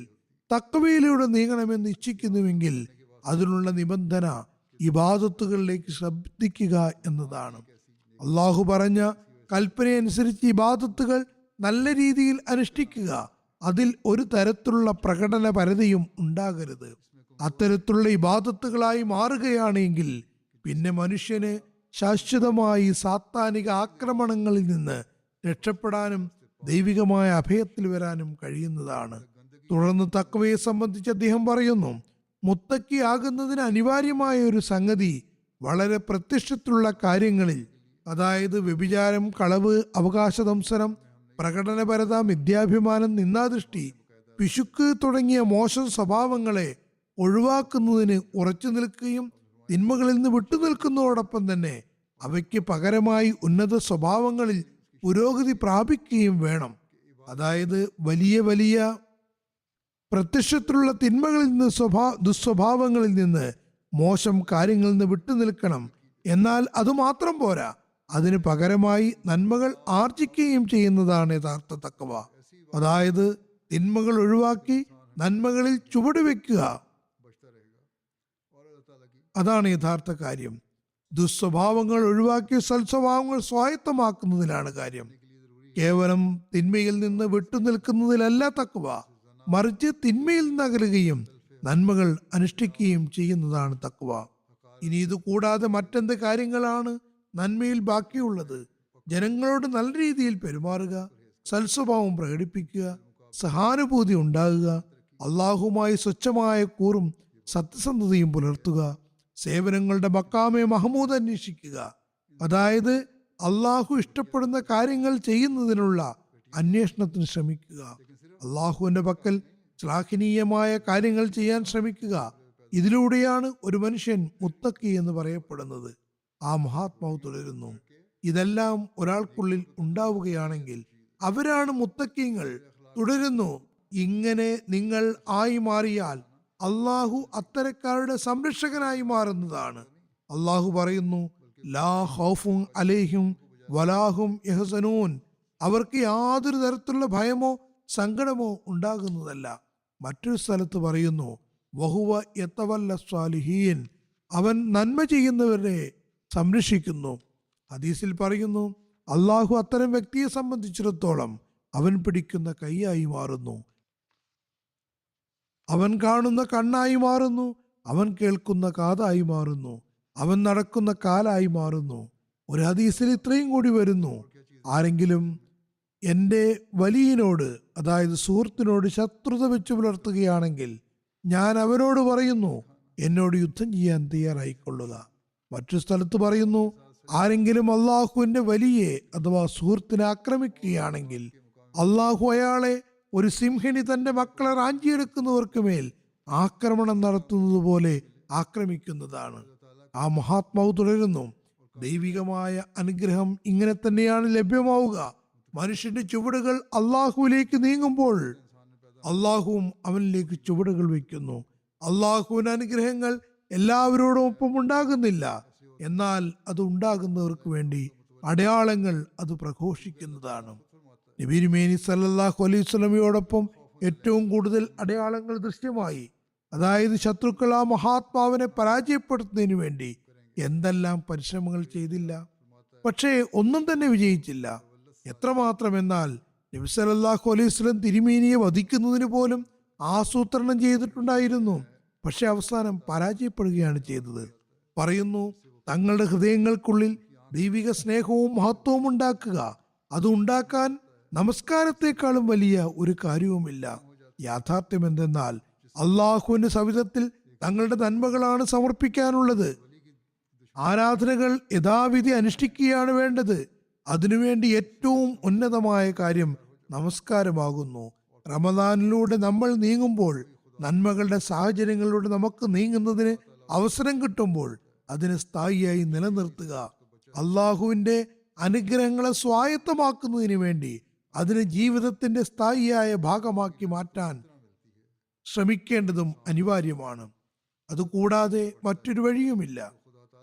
തഖ്വയിലൂടെ നീങ്ങണമെന്ന് ഇച്ഛിക്കുന്നുവെങ്കിൽ അതിനുള്ള നിബന്ധന ഇബാദത്തുകളിലേക്ക് ശ്രദ്ധിക്കുക എന്നതാണ്. അള്ളാഹു പറഞ്ഞ കൽപ്പനയനുസരിച്ച് ഇബാദത്തുകൾ നല്ല രീതിയിൽ അനുഷ്ഠിക്കുക. അതിൽ ഒരു തരത്തിലുള്ള പ്രകടന പരതയും ഉണ്ടാകരുത്. അത്തരത്തിലുള്ള ഇബാദത്തുകളായി മാറുകയാണെങ്കിൽ പിന്നെ മനുഷ്യന് ശാശ്വതമായി സാത്താനിക ആക്രമണങ്ങളിൽ നിന്ന് രക്ഷപ്പെടാനും ദൈവികമായ അഭയത്തിൽ വരാനും കഴിയുന്നതാണ്. തുടർന്ന് തഖ്വയെ സംബന്ധിച്ച് അദ്ദേഹം പറയുന്നു, മുത്തക്കിയാകുന്നതിന് അനിവാര്യമായ ഒരു സംഗതി വളരെ പ്രത്യക്ഷത്തിലുള്ള കാര്യങ്ങളിൽ, അതായത് വ്യഭിചാരം, കളവ്, അവകാശദംസനം, പ്രകടനപരത, മിഥ്യാഭിമാനം, നിന്ദാദൃഷ്ടി, പിശുക്ക് തുടങ്ങിയ മോശം സ്വഭാവങ്ങളെ ഒഴിവാക്കുന്നതിന് ഉറച്ചു നിൽക്കുകയും തിന്മകളിൽ നിന്ന് വിട്ടുനിൽക്കുന്നതോടൊപ്പം തന്നെ അവയ്ക്ക് പകരമായി ഉന്നത സ്വഭാവങ്ങളിൽ പുരോഗതി പ്രാപിക്കുകയും വേണം. അതായത് വലിയ വലിയ പ്രത്യക്ഷത്തിലുള്ള തിന്മകളിൽ നിന്ന്, ദുസ്വഭാവങ്ങളിൽ നിന്ന്, മോശം കാര്യങ്ങളിൽ നിന്ന് വിട്ടുനിൽക്കണം. എന്നാൽ അതുമാത്രം പോരാ, അതിന് പകരമായി നന്മകൾ ആർജിക്കുകയും ചെയ്യുന്നതാണ് യഥാർത്ഥ തഖ്വ. അതായത് തിന്മകൾ ഒഴിവാക്കി നന്മകളിൽ ചുവടുവെക്കുക, അതാണ് യഥാർത്ഥ കാര്യം. ദുസ്വഭാവങ്ങൾ ഒഴിവാക്കി സൽസ്വഭാവങ്ങൾ സ്വായത്തമാക്കുന്നതിലാണ് കാര്യം. കേവലം തിന്മയിൽ നിന്ന് വിട്ടുനിൽക്കുന്നതിലല്ല തഖ്വ, മറിച്ച് തിന്മയിൽ നിന്ന് അകലുകയും നന്മകൾ അനുഷ്ഠിക്കുകയും ചെയ്യുന്നതാണ് തഖ്വ. ഇനി ഇത് കൂടാതെ മറ്റെന്ത് കാര്യങ്ങളാണ് നന്മയിൽ ബാക്കിയുള്ളത്? ജനങ്ങളോട് നല്ല രീതിയിൽ പെരുമാറുക, സൽസ്വഭാവം പ്രകടിപ്പിക്കുക, സഹാനുഭൂതി ഉണ്ടാകുക, അള്ളാഹുമായി സ്വച്ഛമായ കൂറും സത്യസന്ധതയും പുലർത്തുക, സേവനങ്ങളുടെ മക്കാമെ മഹമൂദ് അന്വേഷിക്കുക, അതായത് അള്ളാഹു ഇഷ്ടപ്പെടുന്ന കാര്യങ്ങൾ ചെയ്യുന്നതിനുള്ള അന്വേഷണത്തിന് ശ്രമിക്കുക, അള്ളാഹുവിന്റെ പക്കൽ ശ്ലാഘനീയമായ കാര്യങ്ങൾ ചെയ്യാൻ ശ്രമിക്കുക. ഇതിലൂടെയാണ് ഒരു മനുഷ്യൻ മുത്തക്കി എന്ന് പറയപ്പെടുന്നത്. ആ മഹാത്മാവ് തുടരുന്നു, ഇതെല്ലാം ഒരാൾക്കുള്ളിൽ ഉണ്ടാവുകയാണെങ്കിൽ അവരാണ് മുത്തക്കിങ്ങൾ. തുടരുന്നു, ഇങ്ങനെ നിങ്ങൾ ആയി മാറിയാൽ അള്ളാഹു അത്തരക്കാരുടെ സംരക്ഷകനായി മാറുന്നതാണ്. അള്ളാഹു പറയുന്നു, ലാ ഖൗഫുൻ അലൈഹിം വലാഹും യഹ്സനൂൻ, അവർക്ക് യാതൊരു തരത്തിലുള്ള ഭയമോ സങ്കടമോ ഉണ്ടാകുന്നതല്ല. മറ്റൊരു സ്ഥലത്ത് പറയുന്നു, വഹുവ യതവല്ല സ്വാലിഹീൻ, അവൻ നന്മ ചെയ്യുന്നവരെ സംരക്ഷിക്കുന്നു. ഹദീസിൽ പറയുന്നു, അള്ളാഹു അത്തരം വ്യക്തിയെ സംബന്ധിച്ചിടത്തോളം അവൻ പിടിക്കുന്ന കൈയായി മാറുന്നു, അവൻ കാണുന്ന കണ്ണായി മാറുന്നു, അവൻ കേൾക്കുന്ന കാതായി മാറുന്നു, അവൻ നടക്കുന്ന കാലായി മാറുന്നു. ഒരു ഹദീസിൽ ഇത്രയും കൂടി വരുന്നു, ആരെങ്കിലും എൻ്റെ വലിയനോട്, അതായത് സുഹൃത്തിനോട് ശത്രുത വെച്ച് പുലർത്തുകയാണെങ്കിൽ ഞാൻ അവനോട് പറയുന്നു, എന്നോട് യുദ്ധം ചെയ്യാൻ തയ്യാറായിക്കൊള്ളുക. മറ്റു സ്ഥലത്ത് പറയുന്നു, ആരെങ്കിലും അള്ളാഹുവിന്റെ വലിയെ അഥവാ സുഹൃത്തിനെ ആക്രമിക്കുകയാണെങ്കിൽ അള്ളാഹു അയാളെ ഒരു സിംഹിണി തന്റെ മക്കളെ റാഞ്ചിയെടുക്കുന്നവർക്ക് മേൽ ആക്രമണം നടത്തുന്നത് പോലെ ആക്രമിക്കുന്നതാണ്. ആ മഹാത്മാവ് തുടരുന്നു, ദൈവികമായ അനുഗ്രഹം ഇങ്ങനെ തന്നെയാണ് ലഭ്യമാവുക. മനുഷ്യന്റെ ചുവടുകൾ അള്ളാഹുവിലേക്ക് നീങ്ങുമ്പോൾ അള്ളാഹുവും അവനിലേക്ക് ചുവടുകൾ വയ്ക്കുന്നു. അള്ളാഹുവിന്റെ അനുഗ്രഹങ്ങൾ എല്ലാവരോടും ഒപ്പം ഉണ്ടാകുന്നില്ല, എന്നാൽ അത് ഉണ്ടാകുന്നവർക്ക് വേണ്ടി അടയാളങ്ങൾ അത് പ്രഘോഷിക്കുന്നതാണ്. നബി തിരുമേനി സല്ലല്ലാഹു അലൈഹി വസല്ലമയോടൊപ്പം ഏറ്റവും കൂടുതൽ അടയാളങ്ങൾ ദൃശ്യമായി. അതായത് ശത്രുക്കൾ ആ മഹാത്മാവിനെ പരാജയപ്പെടുത്തുന്നതിന് വേണ്ടി എന്തെല്ലാം പരിശ്രമങ്ങൾ ചെയ്തില്ല, പക്ഷേ ഒന്നും തന്നെ വിജയിച്ചില്ല. എത്രമാത്രം എന്നാൽ നബി സല്ലല്ലാഹു അലൈഹി വസല്ലം തിരുമേനിയെ വധിക്കുന്നതിന് പോലും ആസൂത്രണം ചെയ്തിട്ടുണ്ടായിരുന്നു, പക്ഷെ അവസാനം പരാജയപ്പെടുകയാണ് ചെയ്തത്. പറയുന്നു, തങ്ങളുടെ ഹൃദയങ്ങൾക്കുള്ളിൽ ദൈവിക സ്നേഹവും മഹത്വവും ഉണ്ടാക്കുക. അത് ഉണ്ടാക്കാൻ നമസ്കാരത്തെക്കാളും വലിയ ഒരു കാര്യവുമില്ല. യാഥാർത്ഥ്യം എന്തെന്നാൽ അള്ളാഹുവിന്റെ സവിധത്തിൽ തങ്ങളുടെ നന്മകളാണ് സമർപ്പിക്കാനുള്ളത്. ആരാധനകൾ യഥാവിധി അനുഷ്ഠിക്കുകയാണ് വേണ്ടത്. അതിനുവേണ്ടി ഏറ്റവും ഉന്നതമായ കാര്യം നമസ്കാരമാകുന്നു. റമദാനിലൂടെ നമ്മൾ നീങ്ങുമ്പോൾ, നന്മകളുടെ സാഹചര്യങ്ങളിലൂടെ നമുക്ക് നീങ്ങുന്നതിന് അവസരം കിട്ടുമ്പോൾ അതിനെ സ്ഥായിയായി നിലനിർത്തുക. അള്ളാഹുവിന്റെ അനുഗ്രഹങ്ങളെ സ്വായത്തമാക്കുന്നതിന് വേണ്ടി അതിനെ ജീവിതത്തിന്റെ സ്ഥായിയായ ഭാഗമാക്കി മാറ്റാൻ ശ്രമിക്കേണ്ടതും അനിവാര്യമാണ്. അതുകൂടാതെ മറ്റൊരു വഴിയുമില്ല.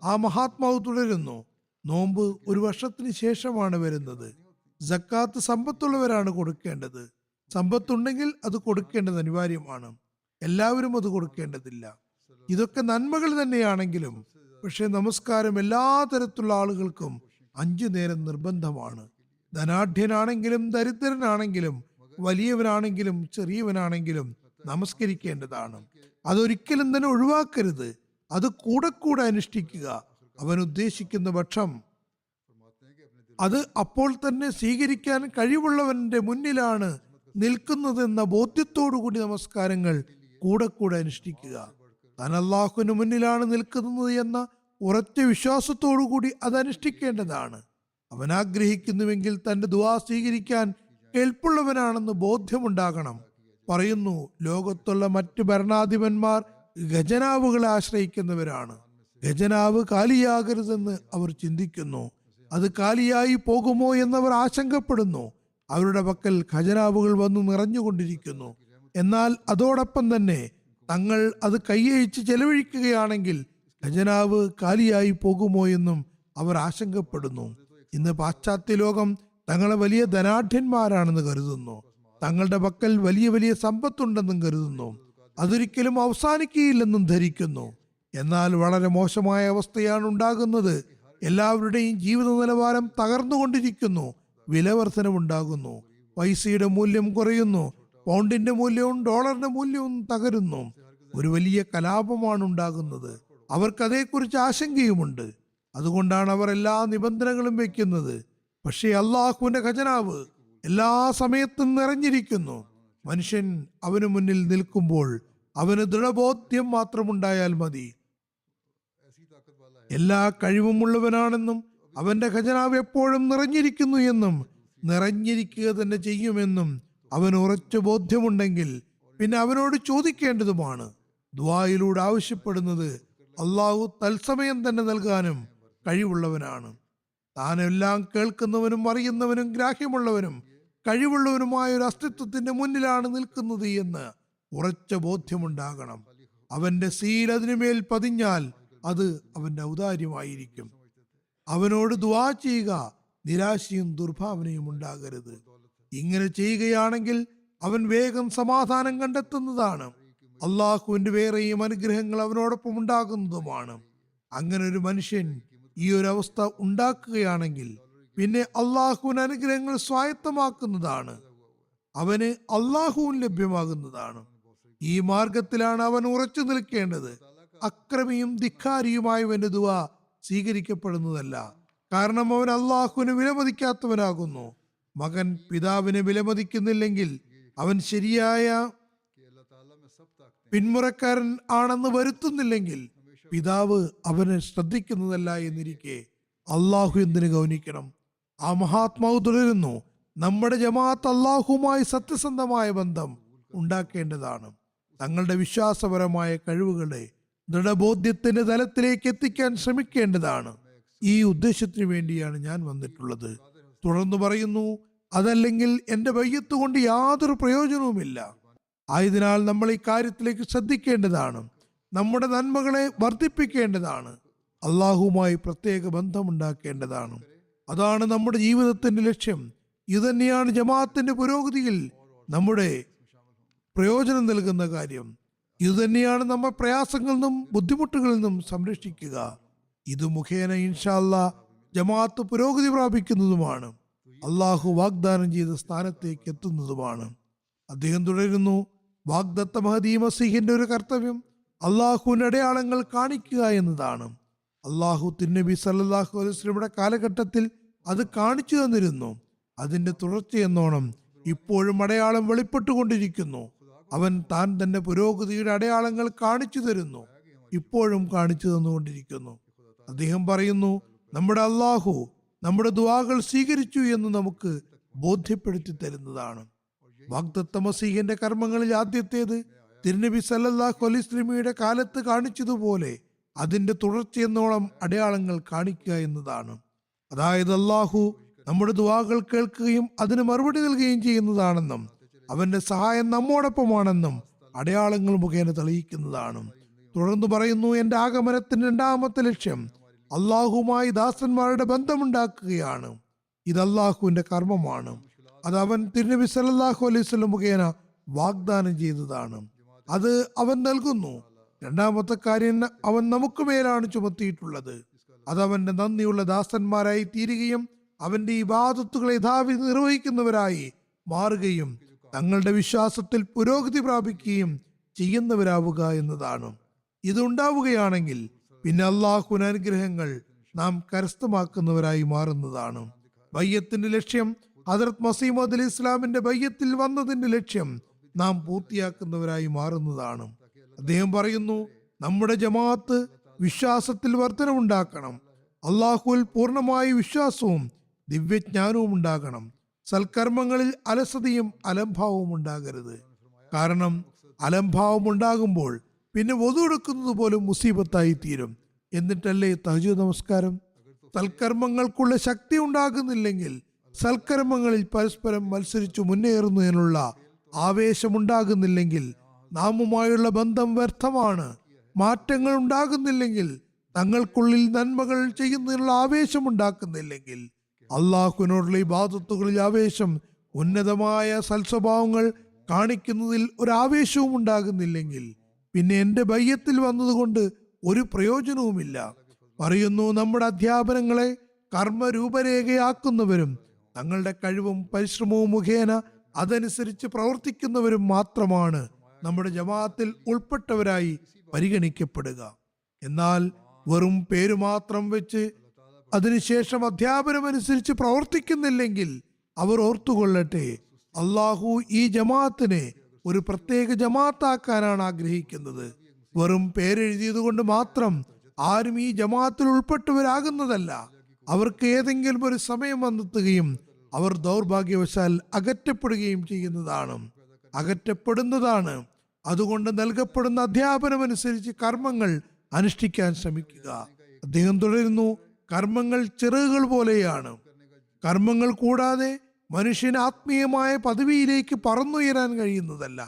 ആ മഹാത്മാവ് തുടരുന്നു, നോമ്പ് ഒരു വർഷത്തിന് ശേഷമാണ് വരുന്നത്. സക്കാത്ത് സമ്പത്തുള്ളവരാണ് കൊടുക്കേണ്ടത്. സമ്പത്തുണ്ടെങ്കിൽ അത് കൊടുക്കേണ്ടത് അനിവാര്യമാണ്. എല്ലാവരും അത് കൊടുക്കേണ്ടതില്ല. ഇതൊക്കെ നന്മകൾ തന്നെയാണെങ്കിലും പക്ഷെ നമസ്കാരം എല്ലാ തരത്തിലുള്ള ആളുകൾക്കും 5 നേരം നിർബന്ധമാണ്. ധനാഢ്യനാണെങ്കിലും ദരിദ്രനാണെങ്കിലും വലിയവനാണെങ്കിലും ചെറിയവനാണെങ്കിലും നമസ്കരിക്കേണ്ടതാണ്. അതൊരിക്കലും തന്നെ ഒഴിവാക്കരുത്. അത് കൂടെ കൂടെ അനുഷ്ഠിക്കുക. അവൻ ഉദ്ദേശിക്കുന്ന പക്ഷം അത് അപ്പോൾ തന്നെ സ്വീകരിക്കാൻ കഴിവുള്ളവന്റെ മുന്നിലാണ് നിൽക്കുന്നതെന്ന ബോധ്യത്തോടുകൂടി നമസ്കാരങ്ങൾ കൂടെ കൂടെ അനുഷ്ഠിക്കുക. താൻ അള്ളാഹുവിന് മുന്നിലാണ് നിൽക്കുന്നത് എന്ന ഉറച്ച വിശ്വാസത്തോടുകൂടി അത് അനുഷ്ഠിക്കേണ്ടതാണ്. അവൻ ആഗ്രഹിക്കുന്നുവെങ്കിൽ തന്റെ ദുആ സ്വീകരിക്കാൻ കേൾപ്പുള്ളവനാണെന്ന് ബോധ്യമുണ്ടാകണം. പറയുന്നു, ലോകത്തുള്ള മറ്റ് ഭരണാധിപന്മാർ ഖജനാവുകളെ ആശ്രയിക്കുന്നവരാണ്. ഖജനാവ് കാലിയാകരുതെന്ന് അവർ ചിന്തിക്കുന്നു. അത് കാലിയായി പോകുമോ എന്നവർ ആശങ്കപ്പെടുന്നു. അവരുടെ പക്കൽ ഖജനാവുകൾ വന്നു നിറഞ്ഞുകൊണ്ടിരിക്കുന്നു. എന്നാൽ അതോടൊപ്പം തന്നെ തങ്ങൾ അത് കൈയഴിച്ച് ചെലവഴിക്കുകയാണെങ്കിൽ ഖജനാവ് കാലിയായി പോകുമോ എന്നും അവർ ആശങ്കപ്പെടുന്നു. ഇന്ന് പാശ്ചാത്യ ലോകം തങ്ങളെ വലിയ ധനാഢ്യന്മാരാണെന്ന് കരുതുന്നു. തങ്ങളുടെ പക്കൽ വലിയ വലിയ സമ്പത്തുണ്ടെന്നും കരുതുന്നു. അതൊരിക്കലും അവസാനിക്കുകയില്ലെന്നും ധരിക്കുന്നു. എന്നാൽ വളരെ മോശമായ അവസ്ഥയാണ് ഉണ്ടാകുന്നത്. എല്ലാവരുടെയും ജീവിത നിലവാരം തകർന്നുകൊണ്ടിരിക്കുന്നു. വിലവർധനവുണ്ടാകുന്നു. പൈസയുടെ മൂല്യം കുറയുന്നു. പൗണ്ടിന്റെ മൂല്യവും ഡോളറിന്റെ മൂല്യവും തകരുന്നു. ഒരു വലിയ കലാപമാണ് ഉണ്ടാകുന്നത്. അവർക്ക് അതേക്കുറിച്ച് ആശങ്കയുമുണ്ട്. അതുകൊണ്ടാണ് അവർ എല്ലാ നിബന്ധനകളും വെക്കുന്നത്. പക്ഷേ അള്ളാഹുവിന്റെ ഖജനാവ് എല്ലാ സമയത്തും നിറഞ്ഞിരിക്കുന്നു. മനുഷ്യൻ അവന് മുന്നിൽ നിൽക്കുമ്പോൾ അവന് ദൃഢബോധ്യം മാത്രമുണ്ടായാൽ മതി. എല്ലാ കഴിവുമുള്ളവനാണെന്നും അവന്റെ ഖജനാവ് എപ്പോഴും നിറഞ്ഞിരിക്കുന്നു എന്നും നിറഞ്ഞിരിക്കുക തന്നെ ചെയ്യുമെന്നും അവന് ഉറച്ച ബോധ്യമുണ്ടെങ്കിൽ പിന്നെ അവനോട് ചോദിക്കേണ്ടതുമാണ്. ദുആയിലൂടെ ആവശ്യപ്പെടുന്നത് അള്ളാഹു തത്സമയം തന്നെ നൽകാനും കഴിവുള്ളവനാണ്. താനെല്ലാം കേൾക്കുന്നവനും അറിയുന്നവനും ഗ്രാഹ്യമുള്ളവനും കഴിവുള്ളവനുമായ ഒരു അസ്തിത്വത്തിന്റെ മുന്നിലാണ് നിൽക്കുന്നത് എന്ന് ഉറച്ച ബോധ്യമുണ്ടാകണം. അവന്റെ സീൽ അതിനുമേൽ പതിഞ്ഞാൽ അത് അവന്റെ ഔദാര്യമായിരിക്കും. അവനോട് ദുആ ചെയ്യുക, നിരാശയും ദുർഭാവനയും ഉണ്ടാകരുത്. ഇങ്ങനെ ചെയ്യുകയാണെങ്കിൽ അവൻ വേഗം സമാധാനം കണ്ടെത്തുന്നതാണ്. അള്ളാഹുവിന്റെ വേറെയും അനുഗ്രഹങ്ങൾ അവനോടൊപ്പം ഉണ്ടാകുന്നതുമാണ്. അങ്ങനെ ഒരു മനുഷ്യൻ ഈ ഒരു അവസ്ഥ ഉണ്ടാക്കുകയാണെങ്കിൽ പിന്നെ അള്ളാഹുവിന് അനുഗ്രഹങ്ങൾ സ്വായത്തമാക്കുന്നതാണ്. അവന് അള്ളാഹുവും ലഭ്യമാകുന്നതാണ്. ഈ മാർഗത്തിലാണ് അവൻ ഉറച്ചു നിൽക്കേണ്ടത്. അക്രമിയും ധിക്കാരിയുമായവന്റെ ദുആ സ്വീകരിക്കപ്പെടുന്നതല്ല. കാരണം അവൻ അള്ളാഹുവിന് വിലമതിക്കാത്തവനാകുന്നു. മകൻ പിതാവിനെ വിലമതിക്കുന്നില്ലെങ്കിൽ അവൻ ശരിയായ പിന്മുറക്കാരൻ ആണെന്ന് വരുത്തുന്നില്ലെങ്കിൽ പിതാവ് അവനെ ശ്രദ്ധിക്കുന്നതല്ല എന്നിരിക്കെ അള്ളാഹു എന്തിനു ഗൗനിക്കണം? ആ മഹാത്മാവ് തുടരുന്നു, നമ്മുടെ ജമാഅത്ത് അള്ളാഹുവുമായി സത്യസന്ധമായ ബന്ധം ഉണ്ടാക്കേണ്ടതാണ്. തങ്ങളുടെ വിശ്വാസപരമായ കഴിവുകളെ ദൃഢബോധ്യത്തിന്റെ തലത്തിലേക്ക് എത്തിക്കാൻ ശ്രമിക്കേണ്ടതാണ്. ഈ ഉദ്ദേശത്തിന് വേണ്ടിയാണ് ഞാൻ വന്നിട്ടുള്ളത്. തുടർന്ന് പറയുന്നു, അതല്ലെങ്കിൽ എന്റെ ബയ്യത്ത് കൊണ്ട് യാതൊരു പ്രയോജനവുമില്ല. ആയതിനാൽ നമ്മൾ ഈ കാര്യത്തിലേക്ക് ശ്രദ്ധിക്കേണ്ടതാണ്. നമ്മുടെ നന്മകളെ വർദ്ധിപ്പിക്കേണ്ടതാണ്. അള്ളാഹുവുമായി പ്രത്യേക ബന്ധമുണ്ടാക്കേണ്ടതാണ്. അതാണ് നമ്മുടെ ജീവിതത്തിന്റെ ലക്ഷ്യം. ഇതുതന്നെയാണ് ജമാഅത്തിന്റെ പുരോഗതിയിൽ നമ്മുടെ പ്രയോജനം നൽകുന്ന കാര്യം. ഇതുതന്നെയാണ് നമ്മൾ പ്രയാസങ്ങളിൽ നിന്നും ബുദ്ധിമുട്ടുകളിൽ നിന്നും സംരക്ഷിക്കുക. ഇത് മുഖേന ഇൻഷാ അല്ലാഹ് ജമാഅത്ത് പുരോഗതി പ്രാപിക്കുന്നതുമാണ്. അള്ളാഹു വാഗ്ദാനം ചെയ്ത സ്ഥാനത്തേക്ക് എത്തുന്നതുമാണ്. അദ്ദേഹം തുടരുന്നു, വാഗ്ദത്ത മഹദി മസീഹിന്റെ ഒരു കർത്തവ്യം അള്ളാഹുവിന്റെ അടയാളങ്ങൾ കാണിക്കുക എന്നതാണ്. അള്ളാഹു തിരുനബി സല്ലല്ലാഹു അലൈഹി വസല്ലമയുടെ കാലഘട്ടത്തിൽ അത് കാണിച്ചു തന്നിരുന്നു. അതിന്റെ തുടർച്ചയെന്നോണം ഇപ്പോഴും അടയാളം വെളിപ്പെട്ടുകൊണ്ടിരിക്കുന്നു. അവൻ താൻ തന്നെ പുരോഗതിയുടെ അടയാളങ്ങൾ കാണിച്ചു തരുന്നു, ഇപ്പോഴും കാണിച്ചു തന്നുകൊണ്ടിരിക്കുന്നു. അദ്ദേഹം പറയുന്നു, നമ്മുടെ അള്ളാഹു നമ്മുടെ ദുആകൾ സ്വീകരിച്ചു എന്ന് നമുക്ക് ബോധ്യപ്പെടുത്തി തരുന്നതാണ്. വാഗ്ദത്ത മസീഹിന്റെ കർമ്മങ്ങളിൽ ആദ്യത്തേത് തിരുനബി സല്ലല്ലാഹു അലൈഹി വസല്ലമയുടെ കാലത്ത് കാണിച്ചതുപോലെ അതിന്റെ തുടർച്ചയെന്നോളം അടയാളങ്ങൾ കാണിക്കുക എന്നതാണ്. അതായത് അള്ളാഹു നമ്മുടെ ദുആകൾ കേൾക്കുകയും അതിന് മറുപടി നൽകുകയും ചെയ്യുന്നതാണെന്നും അവന്റെ സഹായം നമ്മോടൊപ്പമാണെന്നും അടയാളങ്ങൾ മുഖേന തെളിയിക്കുന്നതാണ്. തുടർന്ന് പറയുന്നു, എന്റെ ആഗമനത്തിന്റെ രണ്ടാമത്തെ ലക്ഷ്യം അള്ളാഹുമായി ദാസന്മാരുടെ ബന്ധമുണ്ടാക്കുകയാണ്. ഇത് അള്ളാഹുവിന്റെ കർമ്മമാണ്. അത് അവൻ തിരുനബി സല്ലല്ലാഹു അലൈഹി വസല്ലം മുഖേന വാഗ്ദാനം ചെയ്തതാണ്. അത് അവൻ നൽകുന്നു. രണ്ടാമത്തെ കാര്യം അവൻ നമുക്ക് മേലാണ് ചുമത്തിയിട്ടുള്ളത്. അത് അവന്റെ നന്ദിയുള്ള ദാസന്മാരായി തീരുകയും അവന്റെ ഇബാദത്തുകളെ യഥാവിധി നിർവഹിക്കുന്നവരായി മാറുകയും തങ്ങളുടെ വിശ്വാസത്തിൽ പുരോഗതി പ്രാപിക്കുകയും ചെയ്യുന്നവരാവുക എന്നതാണ്. ഇതുണ്ടാവുകയാണെങ്കിൽ പിന്നെ അള്ളാഹുവിന്റെ അനുഗ്രഹങ്ങൾ നാം കരസ്ഥമാക്കുന്നവരായി മാറുന്നതാണ്. ബയ്യത്തിന്റെ ലക്ഷ്യം, ഹദ്റത്ത് മസീഹ് മൗഊദ് അലൈഹി ഇസ്ലാമിന്റെ ബയ്യത്തിൽ വന്നതിന്റെ ലക്ഷ്യം നാം പൂർത്തിയാക്കുന്നവരായി മാറുന്നതാണ്. അദ്ദേഹം പറയുന്നു, നമ്മുടെ ജമാഅത്ത് വിശ്വാസത്തിൽ വർധനമുണ്ടാക്കണം. അള്ളാഹുവിൽ പൂർണ്ണമായ വിശ്വാസവും ദിവ്യജ്ഞാനവും ഉണ്ടാകണം. സൽക്കർമ്മങ്ങളിൽ അലസതയും അലംഭാവവും ഉണ്ടാകരുത്. കാരണം അലംഭാവം ഉണ്ടാകുമ്പോൾ പിന്നെ വധു എടുക്കുന്നത് പോലും മുസീബത്തായി തീരും. എന്നിട്ടല്ലേ തഹജ്ജുദ് നമസ്കാരം? സൽക്കർമ്മങ്ങൾക്കുള്ള ശക്തി ഉണ്ടാകുന്നില്ലെങ്കിൽ, സൽക്കർമ്മങ്ങളിൽ പരസ്പരം മത്സരിച്ചു മുന്നേറുന്നതിനുള്ള ആവേശമുണ്ടാകുന്നില്ലെങ്കിൽ നാമുമായുള്ള ബന്ധം വ്യർത്ഥമാണ്. മാറ്റങ്ങൾ ഉണ്ടാകുന്നില്ലെങ്കിൽ, തങ്ങൾക്കുള്ളിൽ നന്മകൾ ചെയ്യുന്നതിനുള്ള ആവേശമുണ്ടാക്കുന്നില്ലെങ്കിൽ, അള്ളാഹുവിനോടുള്ള ഇബാദത്തുകളിൽ ആവേശം, ഉന്നതമായ സൽസ്വഭാവങ്ങൾ കാണിക്കുന്നതിൽ ഒരാവേശവും ഉണ്ടാകുന്നില്ലെങ്കിൽ പിന്നെ എൻ്റെ ബയ്യത്തിൽ വന്നതുകൊണ്ട് ഒരു പ്രയോജനവുമില്ല. പറയുന്നു, നമ്മുടെ അധ്യാപനങ്ങളെ കർമ്മരൂപരേഖയാക്കുന്നവരും തങ്ങളുടെ കഴിവും പരിശ്രമവും മുഖേന അതനുസരിച്ച് പ്രവർത്തിക്കുന്നവരും മാത്രമാണ് നമ്മുടെ ജമാഅത്തിൽ ഉൾപ്പെട്ടവരായി പരിഗണിക്കപ്പെടുക. എന്നാൽ വെറും പേരു മാത്രം വെച്ച് അതിനുശേഷം അധ്യാപനമനുസരിച്ച് പ്രവർത്തിക്കുന്നില്ലെങ്കിൽ അവർ ഓർത്തുകൊള്ളട്ടെ, അള്ളാഹു ഈ ജമാഅത്തിനെ ഒരു പ്രത്യേക ജമാഅത്താക്കാനാണ് ആഗ്രഹിക്കുന്നത്. വെറും പേരെഴുതിയത് കൊണ്ട് മാത്രം ആരും ഈ ജമാഅത്തിൽ ഉൾപ്പെട്ടവരാകുന്നതല്ല. അവർക്ക് ഏതെങ്കിലും ഒരു സമയം വന്നെത്തുകയും അവർ ദൗർഭാഗ്യവശാൽ അകറ്റപ്പെടുകയും അകറ്റപ്പെടുന്നതാണ്. അതുകൊണ്ട് നൽകപ്പെടുന്ന അധ്യാപനമനുസരിച്ച് കർമ്മങ്ങൾ അനുഷ്ഠിക്കാൻ ശ്രമിക്കുക. അദ്ദേഹം തുടരുന്നു, കർമ്മങ്ങൾ ചിറകുകൾ പോലെയാണ്. കർമ്മങ്ങൾ കൂടാതെ മനുഷ്യന് ആത്മീയമായ പദവിയിലേക്ക് പറന്നുയരാൻ കഴിയുന്നതല്ല.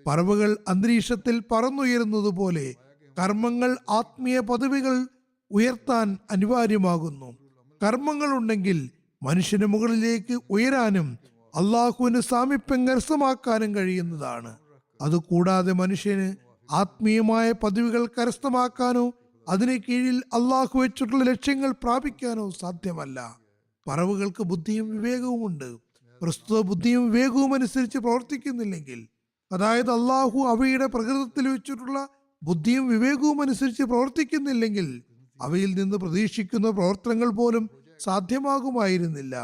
പറവകൾ അന്തരീക്ഷത്തിൽ പറന്നുയരുന്നത് പോലെ കർമ്മങ്ങൾ ആത്മീയ പദവികൾ ഉയർത്താൻ അനിവാര്യമാകുന്നു. കർമ്മങ്ങൾ ഉണ്ടെങ്കിൽ മനുഷ്യന് മുകളിലേക്ക് ഉയരാനും അള്ളാഹുവിന് സാമീപ്യം കരസ്ഥമാക്കാനും കഴിയുന്നതാണ്. അതുകൂടാതെ മനുഷ്യന് ആത്മീയമായ പദവികൾ കരസ്ഥമാക്കാനോ അതിന് കീഴിൽ അള്ളാഹു വെച്ചിട്ടുള്ള ലക്ഷ്യങ്ങൾ പ്രാപിക്കാനോ സാധ്യമല്ല. പറവുകൾക്ക് ബുദ്ധിയും വിവേകവുമുണ്ട്. പ്രസ്തുത ബുദ്ധിയും വിവേകവും അനുസരിച്ച് പ്രവർത്തിക്കുന്നില്ലെങ്കിൽ, അതായത് അള്ളാഹു അവയുടെ പ്രകൃതത്തിൽ വെച്ചിട്ടുള്ള ബുദ്ധിയും വിവേകവും അനുസരിച്ച് പ്രവർത്തിക്കുന്നില്ലെങ്കിൽ അവയിൽ നിന്ന് പ്രതീക്ഷിക്കുന്ന പ്രവർത്തനങ്ങൾ പോലും സാധ്യമാകുമായിരുന്നില്ല.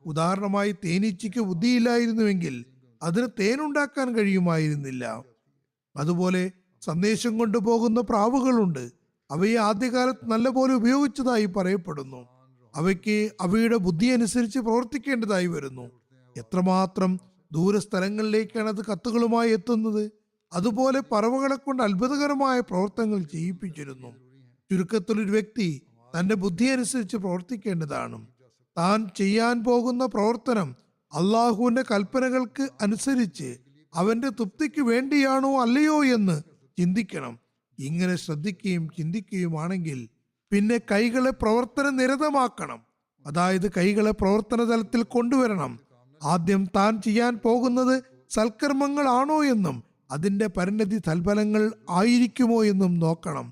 ഉദാഹരണമായി, തേനീച്ചയ്ക്ക് ബുദ്ധിയില്ലായിരുന്നുവെങ്കിൽ അതിന് തേനുണ്ടാക്കാൻ കഴിയുമായിരുന്നില്ല. അതുപോലെ സന്ദേശം കൊണ്ടുപോകുന്ന പ്രാവുകളുണ്ട്. അവയെ ആദ്യകാലത്ത് നല്ലപോലെ ഉപയോഗിച്ചതായി പറയപ്പെടുന്നു. അവയ്ക്ക് അവയുടെ ബുദ്ധി അനുസരിച്ച് പ്രവർത്തിക്കേണ്ടതായി വരുന്നു. എത്രമാത്രം ദൂരസ്ഥലങ്ങളിലേക്കാണ് അത് കത്തുകളുമായി എത്തുന്നത്. അതുപോലെ പറവകളെ കൊണ്ട് അത്ഭുതകരമായ പ്രവർത്തനങ്ങൾ ചെയ്യിപ്പിച്ചിരുന്നു. ചുരുക്കത്തിൽ ഒരു വ്യക്തി തന്റെ ബുദ്ധി അനുസരിച്ച് പ്രവർത്തിക്കേണ്ടതാണ്. താൻ ചെയ്യാൻ പോകുന്ന പ്രവർത്തനം അള്ളാഹുവിന്റെ കൽപ്പനകൾക്ക് അനുസരിച്ച് അവന്റെ തൃപ്തിക്ക് വേണ്ടിയാണോ അല്ലയോ എന്ന് ചിന്തിക്കണം. ഇങ്ങനെ ശ്രദ്ധിക്കുകയും ചിന്തിക്കുകയുമാണെങ്കിൽ പിന്നെ കൈകളെ പ്രവർത്തന നിരതമാക്കണം. അതായത് കൈകളെ പ്രവർത്തന തലത്തിൽ കൊണ്ടുവരണം. ആദ്യം താൻ ചെയ്യാൻ പോകുന്നത് സൽക്കർമ്മങ്ങളാണോ എന്നും അതിന്റെ പരിണതി തൽഫലങ്ങൾ ആയിരിക്കുമോ എന്നും നോക്കണം.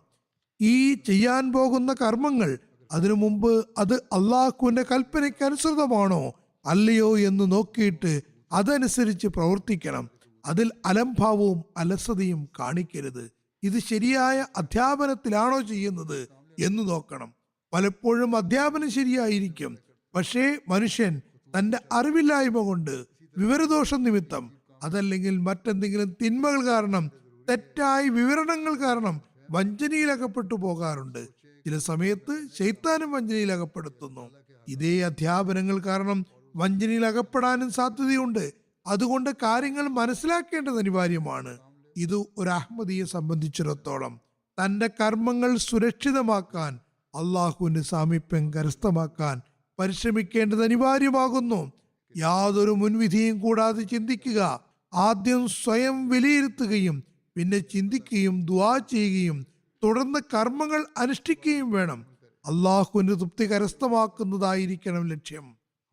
ഈ ചെയ്യാൻ പോകുന്ന കർമ്മങ്ങൾ അതിനു മുമ്പ് അത് അള്ളാഹുവിന്റെ കൽപ്പനയ്ക്ക് അനുസൃതമാണോ അല്ലയോ എന്ന് നോക്കിയിട്ട് അതനുസരിച്ച് പ്രവർത്തിക്കണം. അതിൽ അലംഭാവവും അലസതയും കാണിക്കരുത്. ഇത് ശരിയായ അധ്യാപനത്തിലാണോ ചെയ്യുന്നത് എന്ന് നോക്കണം. പലപ്പോഴും അധ്യാപനം ശരിയായിരിക്കും, പക്ഷേ മനുഷ്യൻ തന്റെ അറിവില്ലായ്മ കൊണ്ട്, വിവരദോഷം നിമിത്തം, അതല്ലെങ്കിൽ മറ്റെന്തെങ്കിലും തിന്മകൾ കാരണം, തെറ്റായ വിവരണങ്ങൾ കാരണം വഞ്ചനയിലകപ്പെട്ടു പോകാറുണ്ട്. ചില സമയത്ത് ശൈത്താനും വഞ്ചനയിലകപ്പെടുത്തുന്നു. ഇതേ അധ്യാപനങ്ങൾ കാരണം വഞ്ചനയിൽ അകപ്പെടാനും സാധ്യതയുണ്ട്. അതുകൊണ്ട് കാര്യങ്ങൾ മനസ്സിലാക്കേണ്ടത് അനിവാര്യമാണ്. ഇത് ഒരു അഹ്മദിയെ സംബന്ധിച്ചിടത്തോളം തന്റെ കർമ്മങ്ങൾ സുരക്ഷിതമാക്കാൻ, അള്ളാഹുവിന്റെ സാമീപ്യം കരസ്ഥമാക്കാൻ പരിശ്രമിക്കേണ്ടത് അനിവാര്യമാകുന്നു. യാതൊരു മുൻവിധിയും കൂടാതെ ചിന്തിക്കുക. ആദ്യം സ്വയം വിലയിരുത്തുകയും പിന്നെ ചിന്തിക്കുകയും ദുആ ചെയ്യുകയും തുടർന്ന് കർമ്മങ്ങൾ അനുഷ്ഠിക്കുകയും വേണം. അള്ളാഹുവിന്റെ തൃപ്തി കരസ്ഥമാക്കുന്നതായിരിക്കണം ലക്ഷ്യം.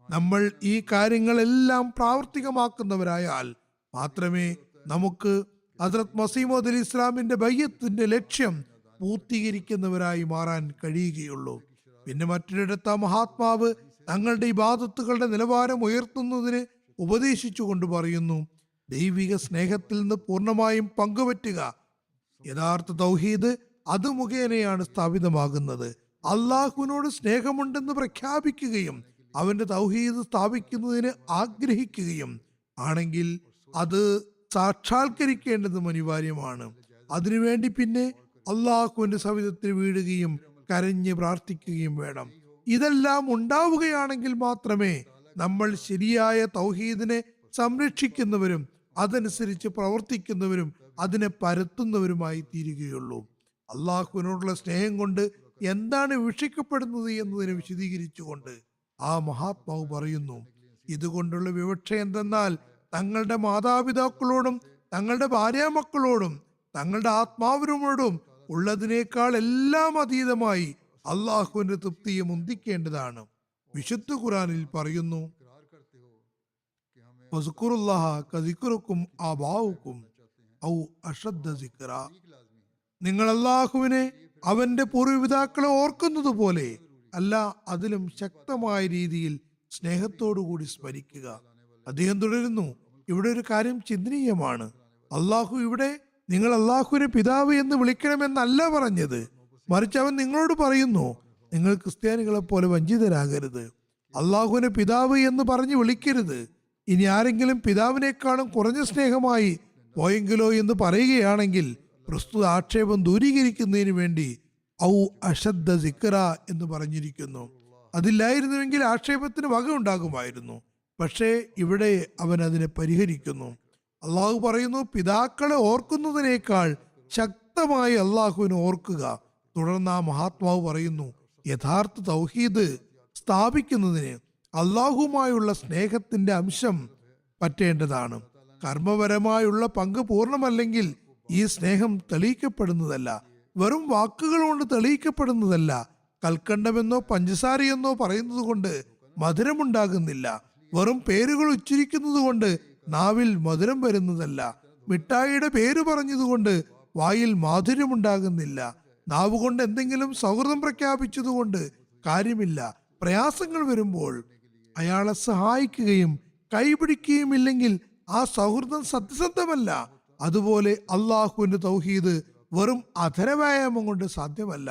നമ്മൾ ഈ കാര്യങ്ങളെല്ലാം പ്രാവർത്തികമാക്കുന്നവരായാൽ മാത്രമേ നമുക്ക് ഹദ്റത്ത് മസീഹ് മൗഊദ് അലൈഹി ഇസ്ലാമിന്റെ ബയ്യത്തിന്റെ ലക്ഷ്യം പൂർത്തീകരിക്കുന്നവരായി മാറാൻ കഴിയുകയുള്ളൂ. പിന്നെ മറ്റൊരിടത്ത് മഹാത്മാവ് തങ്ങളുടെ ഇബാദത്തുകളുടെ നിലവാരം ഉയർത്തുന്നതിന് ഉപദേശിച്ചു കൊണ്ട് പറയുന്നു, ദൈവിക സ്നേഹത്തിൽ നിന്ന് പൂർണ്ണമായും പങ്കുപറ്റുക. യഥാർത്ഥ തൗഹീദ് അത് മുഖേനയാണ് സ്ഥാപിതമാകുന്നത്. അള്ളാഹുവിനോട് സ്നേഹമുണ്ടെന്ന് പ്രഖ്യാപിക്കുകയും അവന്റെ തൗഹീദ് സ്ഥാപിക്കുന്നതിന് ആഗ്രഹിക്കുകയും ആണെങ്കിൽ അത് സാക്ഷാത്കരിക്കേണ്ടതും അനിവാര്യമാണ്. അതിനുവേണ്ടി പിന്നെ അള്ളാഹുവിന്റെ സവിധത്തിൽ വീഴുകയും കരഞ്ഞ് പ്രാർത്ഥിക്കുകയും വേണം. ഇതെല്ലാം ഉണ്ടാവുകയാണെങ്കിൽ മാത്രമേ നമ്മൾ ശരിയായ തൗഹീദിനെ സംരക്ഷിക്കുന്നവരും അതനുസരിച്ച് പ്രവർത്തിക്കുന്നവരും അതിനെ പരത്തുന്നവരുമായി തീരുകയുള്ളൂ. അള്ളാഹുവിനോടുള്ള സ്നേഹം കൊണ്ട് എന്താണ് വീക്ഷിക്കപ്പെടുന്നത് എന്നതിനെ വിശദീകരിച്ചുകൊണ്ട് ആ മഹാത്മാവ് പറയുന്നു, ഇതുകൊണ്ടുള്ള വിവക്ഷ എന്തെന്നാൽ തങ്ങളുടെ മാതാപിതാക്കളോടും തങ്ങളുടെ ഭാര്യാമക്കളോടും തങ്ങളുടെ ആത്മാവിനോടും ഉള്ളതിനേക്കാൾ എല്ലാം അതീതമായി അള്ളാഹുവിന്റെ തൃപ്തിയെ മുന്തിക്കേണ്ടതാണ്. വിശുദ്ധ ഖുർആനിൽ പറയുന്നു, വസ്കുറുല്ലാഹ കദിക്റുക്കും ആബാഉക്കും ഔ അഷദ്ദ സിക്റ. നിങ്ങൾ അള്ളാഹുവിനെ അവന്റെ പൂർവ്വപിതാക്കളെ ഓർക്കുന്നത് പോലെ അല്ല, അതിലും ശക്തമായ രീതിയിൽ സ്നേഹത്തോടുകൂടി സ്മരിക്കുക. അദ്ദേഹം തുടരുന്നു, ഇവിടെ ഒരു കാര്യം ചിന്തനീയമാണ്. അള്ളാഹു ഇവിടെ നിങ്ങൾ അള്ളാഹുവിനെ പിതാവ് എന്ന് വിളിക്കണമെന്നല്ല പറഞ്ഞത്, മറിച്ച് അവൻ നിങ്ങളോട് പറയുന്നു, നിങ്ങൾ ക്രിസ്ത്യാനികളെ പോലെ വഞ്ചിതരാകരുത്. അള്ളാഹുവിനെ പിതാവ് എന്ന് പറഞ്ഞ് വിളിക്കരുത്. ഇനി ആരെങ്കിലും പിതാവിനേക്കാളും കുറഞ്ഞ സ്നേഹമായി പോയെങ്കിലോ എന്ന് പറയുകയാണെങ്കിൽ പ്രസ്തുത ആക്ഷേപം ദൂരീകരിക്കുന്നതിന് വേണ്ടി ഔ അഷദ്ദ സിക്റ എന്ന് പറഞ്ഞിരിക്കുന്നു. അതില്ലായിരുന്നുവെങ്കിൽ ആക്ഷേപത്തിന് വക ഉണ്ടാകുമായിരുന്നു. പക്ഷേ ഇവിടെ അവൻ അതിനെ പരിഹരിക്കുന്നു. അള്ളാഹു പറയുന്നു, പിതാക്കളെ ഓർക്കുന്നതിനേക്കാൾ ശക്തമായി അള്ളാഹുവിനെ ഓർക്കുക. തുടർന്ന് ആ മഹാത്മാവ് പറയുന്നു, യഥാർത്ഥ തൗഹീദ് സ്ഥാപിക്കുന്നതിന് അള്ളാഹുമായുള്ള സ്നേഹത്തിന്റെ അംശം പറ്റേണ്ടതാണ്. കർമ്മപരമായുള്ള പങ്ക് പൂർണ്ണമല്ലെങ്കിൽ ഈ സ്നേഹം തെളിയിക്കപ്പെടുന്നതല്ല, വെറും വാക്കുകൾ കൊണ്ട് തെളിയിക്കപ്പെടുന്നതല്ല. കൽക്കണ്ടമെന്നോ പഞ്ചസാരയെന്നോ പറയുന്നത് കൊണ്ട് മധുരമുണ്ടാകുന്നില്ല. വെറും പേരുകൾ ഉച്ചരിക്കുന്നത് കൊണ്ട് നാവിൽ മധുരം വരുന്നതല്ല. മിഠായിയുടെ പേര് പറഞ്ഞതുകൊണ്ട് വായിൽ മാധുര്യമുണ്ടാകുന്നില്ല. നാവ് കൊണ്ട് എന്തെങ്കിലും സൗഹൃദം പ്രഖ്യാപിച്ചതുകൊണ്ട് കാര്യമില്ല. പ്രയാസങ്ങൾ വരുമ്പോൾ അയാളെ സഹായിക്കുകയും കൈപിടിക്കുകയും ഇല്ലെങ്കിൽ ആ സൗഹൃദം സത്യസന്ധമല്ല. അതുപോലെ അള്ളാഹുവിന്റെ തൗഹീദ് വെറും അധരവ്യായാമം കൊണ്ട് സാധ്യമല്ല.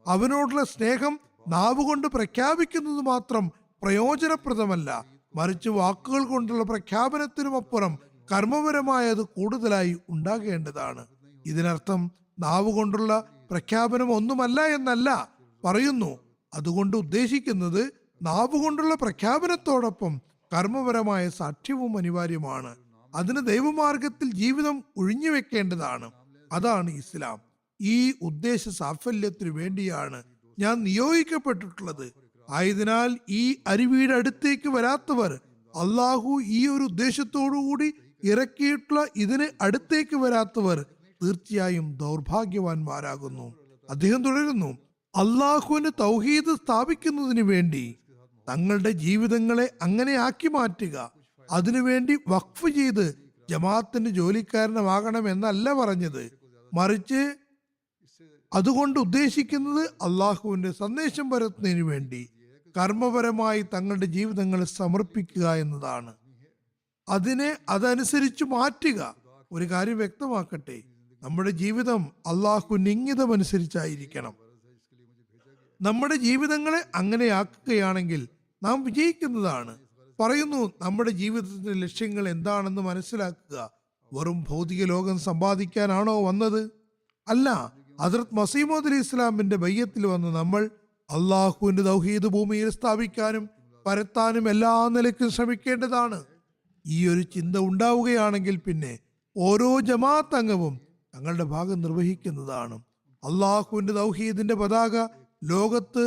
അവനോടുള്ള സ്നേഹം നാവ് കൊണ്ട് പ്രഖ്യാപിക്കുന്നത് മാത്രം പ്രയോജനപ്രദമല്ല, മറിച്ച് വാക്കുകൾ കൊണ്ടുള്ള പ്രഖ്യാപനത്തിനുമപ്പുറം കർമ്മപരമായത് കൂടുതലായി ഉണ്ടാകേണ്ടതാണ്. ഇതിനർത്ഥം നാവ് കൊണ്ടുള്ള പ്രഖ്യാപനം ഒന്നുമല്ല എന്നല്ല പറയുന്നു. അതുകൊണ്ട് ഉദ്ദേശിക്കുന്നത് നാവ് കൊണ്ടുള്ള പ്രഖ്യാപനത്തോടൊപ്പം കർമ്മപരമായ സാക്ഷ്യവും അനിവാര്യമാണ്. അതിന് ദൈവമാർഗത്തിൽ ജീവിതം ഒഴിഞ്ഞു വെക്കേണ്ടതാണ്. അതാണ് ഇസ്ലാം. ഈ ഉദ്ദേശ സാഫല്യത്തിനു വേണ്ടിയാണ് ഞാൻ നിയോഗിക്കപ്പെട്ടിട്ടുള്ളത്. ആയതിനാൽ ഈ അരുവിയുടെ അടുത്തേക്ക് വരാത്തവർ, അള്ളാഹു ഈ ഒരു ഉദ്ദേശത്തോടുകൂടി ഇറക്കിയിട്ടുള്ള ഇതിന് അടുത്തേക്ക് വരാത്തവർ തീർച്ചയായും ദൗർഭാഗ്യവാന്മാരാകുന്നു. അദ്ദേഹം തുടരുന്നു, അള്ളാഹുവിന്റെ തൗഹീദ് സ്ഥാപിക്കുന്നതിന് വേണ്ടി തങ്ങളുടെ ജീവിതങ്ങളെ അങ്ങനെ ആക്കി മാറ്റുക. അതിനുവേണ്ടി വഖഫ് ചെയ്ത് ജമാഅത്തിന്റെ ജോലിക്കാരനമാകണം എന്നല്ല പറഞ്ഞത്, മറിച്ച് അതുകൊണ്ട് ഉദ്ദേശിക്കുന്നത് അള്ളാഹുവിന്റെ സന്ദേശം പരത്തുന്നതിന് വേണ്ടി കർമ്മപരമായി തങ്ങളുടെ ജീവിതങ്ങളെ സമർപ്പിക്കുക എന്നതാണ്. അതിനെ അതനുസരിച്ച് മാറ്റുക. ഒരു കാര്യം വ്യക്തമാക്കട്ടെ, നമ്മുടെ ജീവിതം അള്ളാഹുവിന്റെ ഇംഗിതമനുസരിച്ചായിരിക്കണം. നമ്മുടെ ജീവിതങ്ങളെ അങ്ങനെയാക്കുകയാണെങ്കിൽ നാം വിജയിക്കുന്നതാണ്. പറയുന്നു, നമ്മുടെ ജീവിതത്തിന്റെ ലക്ഷ്യങ്ങൾ എന്താണെന്ന് മനസ്സിലാക്കുക. വെറും ഭൗതിക ലോകം സമ്പാദിക്കാനാണോ വന്നത്? അല്ല. ഹദ്റത്ത് മസീഹ് അലൈഹി ഇസ്ലാമിന്റെ ബയ്യത്തിൽ വന്ന് നമ്മൾ അള്ളാഹുവിന്റെ തൗഹീദ് ഭൂമിയിൽ സ്ഥാപിക്കാനും പരത്താനും എല്ലാ നിലയ്ക്കും ശ്രമിക്കേണ്ടതാണ്. ഈ ഒരു ചിന്ത ഉണ്ടാവുകയാണെങ്കിൽ പിന്നെ ഓരോ ജമാഅത്ത് അംഗവും തങ്ങളുടെ ഭാഗം നിർവഹിക്കുന്നതാണ്. അള്ളാഹുവിന്റെ തൗഹീദിന്റെ പതാക ലോകത്ത്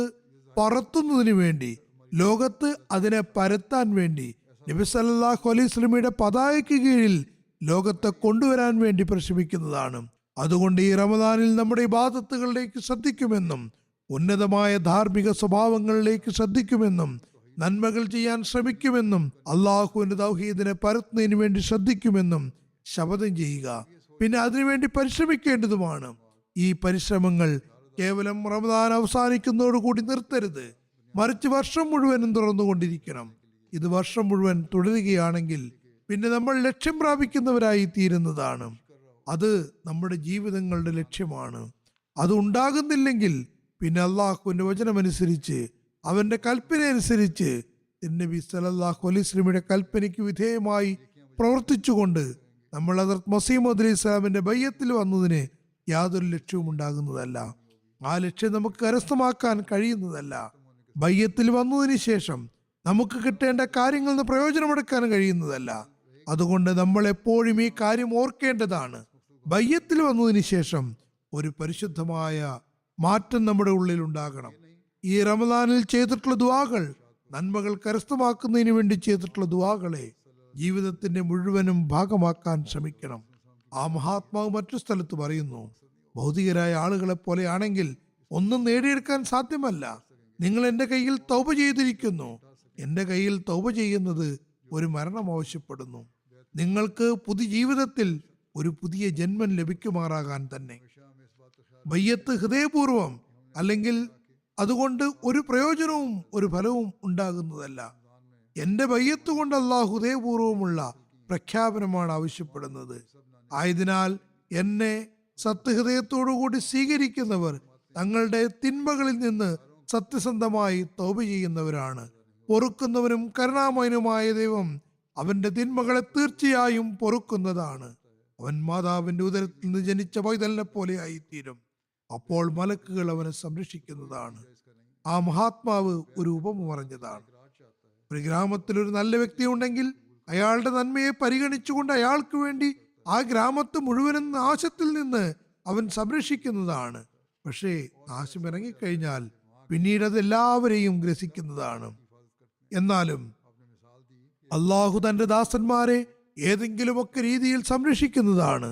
പറത്തുന്നതിന് വേണ്ടി, ലോകത്ത് അതിനെ പരത്താൻ വേണ്ടി നബി സല്ലല്ലാഹു അലൈഹി വസല്ലമയുടെ പതാകയ്ക്ക് കീഴിൽ ലോകത്തെ കൊണ്ടുവരാൻ വേണ്ടി പരിശ്രമിക്കുന്നതാണ്. അതുകൊണ്ട് ഈ റമദാനിൽ നമ്മുടെ ഇബാദത്തുകളിലേക്ക് ശ്രദ്ധിക്കുമെന്നും ഉന്നതമായ ധാർമ്മിക സ്വഭാവങ്ങളിലേക്ക് ശ്രദ്ധിക്കുമെന്നും നന്മകൾ ചെയ്യാൻ ശ്രമിക്കുമെന്നും അള്ളാഹുവിന്റെ തൗഹീദിനെ പരത്തുന്നതിന് വേണ്ടി ശ്രദ്ധിക്കുമെന്നും ശപഥം ചെയ്യുക. പിന്നെ അതിനുവേണ്ടി പരിശ്രമിക്കേണ്ടതുമാണ്. ഈ പരിശ്രമങ്ങൾ കേവലം റമദാൻ അവസാനിക്കുന്നതോടുകൂടി നിർത്തരുത്, മറിച്ച് വർഷം മുഴുവനും തുറന്നുകൊണ്ടിരിക്കണം. ഇത് വർഷം മുഴുവൻ തുടരുകയാണെങ്കിൽ പിന്നെ നമ്മൾ ലക്ഷ്യം പ്രാപിക്കുന്നവരായി തീരുന്നതാണ്. അത് നമ്മുടെ ജീവിതങ്ങളുടെ ലക്ഷ്യമാണ്. അത് ഉണ്ടാകുന്നില്ലെങ്കിൽ പിന്നെ അള്ളാഹുവിൻ്റെ വചനമനുസരിച്ച്, അവൻ്റെ കൽപ്പന അനുസരിച്ച്, നബി സല്ലല്ലാഹു അലൈഹി വസല്ലമയുടെ കൽപ്പനയ്ക്ക് വിധേയമായി പ്രവർത്തിച്ചുകൊണ്ട് നമ്മൾ ഹദ്റത്ത് മസീഹ് മൗഊദ് അലൈഹി സ്വലാമിൻ്റെ ബയ്യത്തിൽ വന്നതിന് യാതൊരു ലക്ഷ്യവും ഉണ്ടാകുന്നതല്ല. ആ ലക്ഷ്യം നമുക്ക് കരസ്ഥമാക്കാൻ കഴിയുന്നതല്ല. ബയ്യത്തിൽ വന്നതിന് ശേഷം നമുക്ക് കിട്ടേണ്ട കാര്യങ്ങളിൽ നിന്ന് പ്രയോജനമെടുക്കാൻ കഴിയുന്നതല്ല. അതുകൊണ്ട് നമ്മൾ എപ്പോഴും ഈ കാര്യം ഓർക്കേണ്ടതാണ്. ബയ്യത്തിൽ വന്നതിന് ശേഷം ഒരു പരിശുദ്ധമായ മാറ്റം നമ്മുടെ ഉള്ളിൽ ഉണ്ടാകണം. ഈ റമദാനിൽ ചെയ്തിട്ടുള്ള ദുആകൾ, നന്മകൾ കരസ്ഥമാക്കുന്നതിന് വേണ്ടി ചെയ്തിട്ടുള്ള ദുആകളെ ജീവിതത്തിന്റെ മുഴുവനും ഭാഗമാക്കാൻ ശ്രമിക്കണം. ആ മഹാത്മാവ് മറ്റു സ്ഥലത്ത് പറയുന്നു, ഭൗതികരായ ആളുകളെ പോലെയാണെങ്കിൽ ഒന്നും നേടിയെടുക്കാൻ സാധ്യമല്ല. നിങ്ങൾ എൻ്റെ കയ്യിൽ തൗബ ചെയ്തിരിക്കുന്നു. എൻ്റെ കയ്യിൽ തൗബ ചെയ്യുന്നത് ഒരു മരണം ആവശ്യപ്പെടുന്നു. നിങ്ങൾക്ക് പുതിയ ജീവിതത്തിൽ ഒരു പുതിയ ജന്മം ലഭിക്കുമാറാകാൻ തന്നെ. ബയ്യത്ത് ഹൃദയപൂർവം അല്ലെങ്കിൽ അതുകൊണ്ട് ഒരു പ്രയോജനവും ഒരു ഫലവും ഉണ്ടാകുന്നതല്ല. എൻ്റെ ബയ്യത്ത് കൊണ്ട് അല്ലാഹു ഹൃദയപൂർവമുള്ള പ്രഖ്യാപനമാണ് ആവശ്യപ്പെടുന്നത്. ആയതിനാൽ എന്നെ സത്യഹൃദയത്തോടുകൂടി സ്വീകരിക്കുന്നവർ തങ്ങളുടെ തിന്മകളിൽ നിന്ന് സത്യസന്ധമായി തൗബ ചെയ്യുന്നവരാണ്. പൊറുക്കുന്നവനും കരുണാമയനുമായ ദൈവം അവന്റെ തിന്മകളെ തീർച്ചയായും പൊറുക്കുന്നതാണ്. അവൻ മാതാവിന്റെ ഉദരത്തിൽ നിന്ന് ജനിച്ച പൈതലിനെ പോലെ ആയിത്തീരും. അപ്പോൾ മലക്കുകൾ അവനെ സംരക്ഷിക്കുന്നതാണ്. ആ മഹാത്മാവ് ഒരു ഉപമ പറഞ്ഞതാണ്. ഒരു ഗ്രാമത്തിൽ ഒരു നല്ല വ്യക്തി ഉണ്ടെങ്കിൽ അയാളുടെ നന്മയെ പരിഗണിച്ചുകൊണ്ട് അയാൾക്ക് വേണ്ടി ആ ഗ്രാമത്തെ മുഴുവനും നാശത്തിൽ നിന്ന് അവൻ സംരക്ഷിക്കുന്നതാണ്. പക്ഷേ നാശം ഇറങ്ങിക്കഴിഞ്ഞാൽ പിന്നീട് അത് എല്ലാവരെയും ഗ്രസിക്കുന്നതാണ്. എന്നാലും അള്ളാഹു തന്റെ ദാസന്മാരെ ഏതെങ്കിലുമൊക്കെ രീതിയിൽ സംരക്ഷിക്കുന്നതാണ്.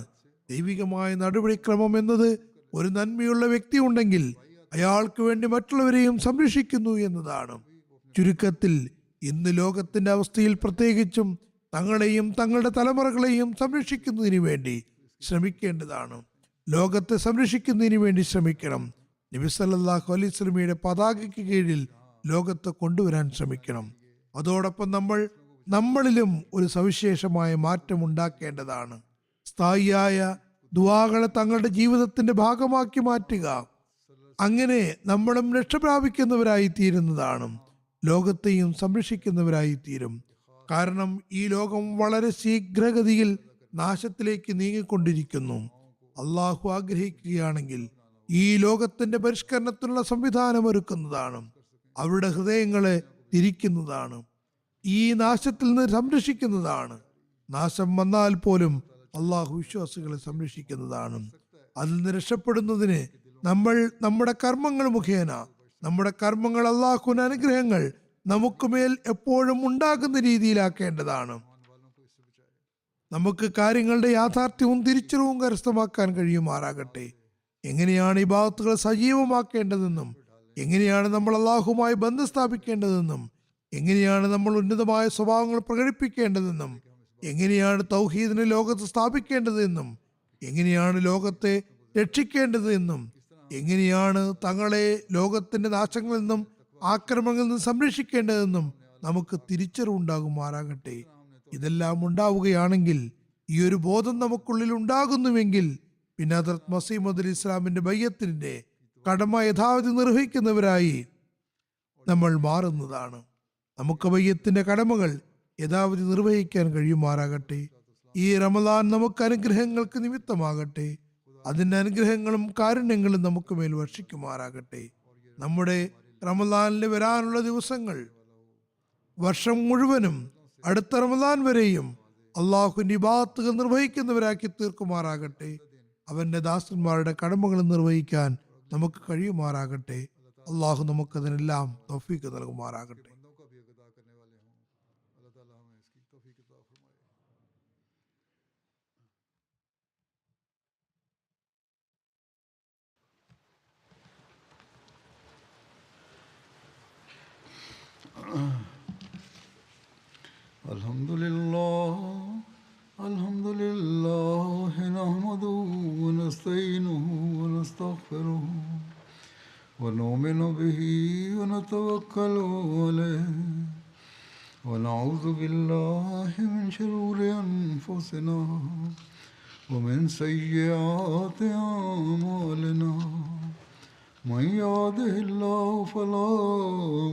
ദൈവികമായ നടപടിക്രമം എന്നത് ഒരു നന്മയുള്ള വ്യക്തി ഉണ്ടെങ്കിൽ അയാൾക്ക് വേണ്ടി മറ്റുള്ളവരെയും സംരക്ഷിക്കുന്നു എന്നതാണ്. ചുരുക്കത്തിൽ ഇന്ന് ലോകത്തിന്റെ അവസ്ഥയിൽ പ്രത്യേകിച്ചും തങ്ങളെയും തങ്ങളുടെ തലമുറകളെയും സംരക്ഷിക്കുന്നതിന് വേണ്ടി ശ്രമിക്കേണ്ടതാണ്. ലോകത്തെ സംരക്ഷിക്കുന്നതിന് വേണ്ടി ശ്രമിക്കണം. നബി സല്ലല്ലാഹു അലൈഹി വസല്ലമയുടെ പതാകയ്ക്ക് കീഴിൽ ലോകത്തെ കൊണ്ടുവരാൻ ശ്രമിക്കണം. അതോടൊപ്പം നമ്മളിലും ഒരു സവിശേഷമായ മാറ്റം ഉണ്ടാക്കേണ്ടതാണ്. സ്ഥായിയായ ദുആകളെ തങ്ങളുടെ ജീവിതത്തിന്റെ ഭാഗമാക്കി മാറ്റുക. അങ്ങനെ നമ്മളും രക്ഷപ്രാപിക്കുന്നവരായി തീരുന്നതാണ്. ലോകത്തെയും സംരക്ഷിക്കുന്നവരായി തീരും. കാരണം ഈ ലോകം വളരെ ശീഘ്രഗതിയിൽ നാശത്തിലേക്ക് നീങ്ങിക്കൊണ്ടിരിക്കുന്നു. അള്ളാഹു ആഗ്രഹിക്കുകയാണെങ്കിൽ ഈ ലോകത്തിന്റെ പരിഷ്കരണത്തിനുള്ള സംവിധാനം ഒരുക്കുന്നതാണ്. അവരുടെ ഹൃദയങ്ങളെ തിരിക്കുന്നതാണ്. ഈ നാശത്തിൽ നിന്ന് സംരക്ഷിക്കുന്നതാണ്. നാശം വന്നാൽ പോലും അള്ളാഹു വിശ്വാസികളെ സംരക്ഷിക്കുന്നതാണ്. അതിൽ നിന്ന് രക്ഷപ്പെടുന്നതിന് നമ്മൾ നമ്മുടെ കർമ്മങ്ങൾ മുഖേന, നമ്മുടെ കർമ്മങ്ങൾ അള്ളാഹുവിന്റെ അനുഗ്രഹങ്ങൾ നമുക്ക് മേൽ എപ്പോഴും ഉണ്ടാകുന്ന രീതിയിലാക്കേണ്ടതാണ്. നമുക്ക് കാര്യങ്ങളുടെ യാഥാർത്ഥ്യവും തിരിച്ചറിവും കരസ്ഥമാക്കാൻ കഴിയുമാറാകട്ടെ. എങ്ങനെയാണ് ഈ ഭാഗത്തുകൾ സജീവമാക്കേണ്ടതെന്നും, എങ്ങനെയാണ് നമ്മൾ അള്ളാഹുമായി ബന്ധം സ്ഥാപിക്കേണ്ടതെന്നും, എങ്ങനെയാണ് നമ്മൾ ഉന്നതമായ സ്വഭാവങ്ങൾ പ്രകടിപ്പിക്കേണ്ടതെന്നും, എങ്ങനെയാണ് തൗഹീദിനെ ലോകത്ത് സ്ഥാപിക്കേണ്ടതെന്നും, എങ്ങനെയാണ് ലോകത്തെ രക്ഷിക്കേണ്ടതെന്നും, എങ്ങനെയാണ് തങ്ങളെ ലോകത്തിന്റെ നാശങ്ങളിൽ നിന്നും ആക്രമണങ്ങളിൽ നിന്നും സംരക്ഷിക്കേണ്ടതെന്നും നമുക്ക് തിരിച്ചറിവുണ്ടാകുമാറാകട്ടെ. ഇതെല്ലാം ഉണ്ടാവുകയാണെങ്കിൽ, ഈ ഒരു ബോധം നമുക്കുള്ളിൽ ഉണ്ടാകുന്നുവെങ്കിൽ പിന്നെ ഹദ്റത്ത് മസീഹ് മൗഊദ് അലൈഹി ഇസ്ലാമിന്റെ ബയ്യത്തിന്റെ കടമ യഥാവിധി നിർവഹിക്കുന്നവരായി നമ്മൾ മാറുന്നതാണ്. നമുക്ക് ബയ്യത്തിന്റെ കടമകൾ യഥാവിധി നിർവഹിക്കാൻ കഴിയുമാറാകട്ടെ. ഈ റമദാൻ നമുക്ക് അനുഗ്രഹങ്ങൾക്ക് നിമിത്തമാകട്ടെ. അതിൻ്റെ അനുഗ്രഹങ്ങളും കാരുണ്യങ്ങളും നമുക്ക് മേൽ വർഷിക്കുമാറാകട്ടെ. നമ്മുടെ റമദാനിൽ വരാനുള്ള ദിവസങ്ങൾ, വർഷം മുഴുവനും അടുത്ത റമദാൻ വരെയും അള്ളാഹുവിന്റെ ഇബാദത്തുകൾ നിർവഹിക്കുന്നവരാക്കി തീർക്കുമാറാകട്ടെ. അവന്റെ ദാസന്മാരുടെ കടമകൾ നിർവഹിക്കാൻ നമുക്ക് കഴിയുമാറാകട്ടെ. അള്ളാഹു നമുക്കതിനെല്ലാം തൗഫീഖ് നൽകുമാറാകട്ടെ. Alhamdulillah nahmaduhu wa nasta'inuhu wa nastaghfiruh wa nu'minu bihi wa natawakkalu alayh ونعوذ بالله من شرور أنفسنا ومن سيئات أعمالنا من يهده الله فلا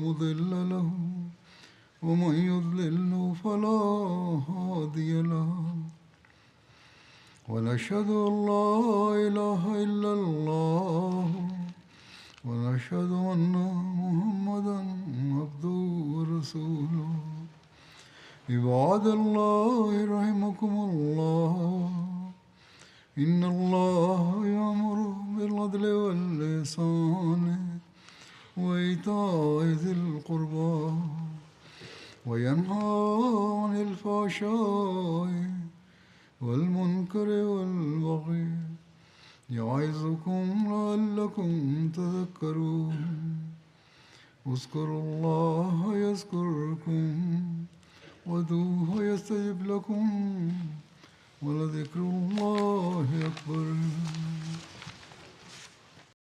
مضل له ومن يضلل فلا هادي له ونشهد أن لا إله إلا الله ونشهد أن محمدا عبده ورسوله عباد الله رحمكم الله إن الله يأمر بالعدل والإحسان وإيتاء ذي القربى وينهى عن الفحشاء والمنكر والبغي يعظكم لعلكم تذكرون اذكروا الله يذكركم وادعوه يستجب لكم ولذكر الله أكبر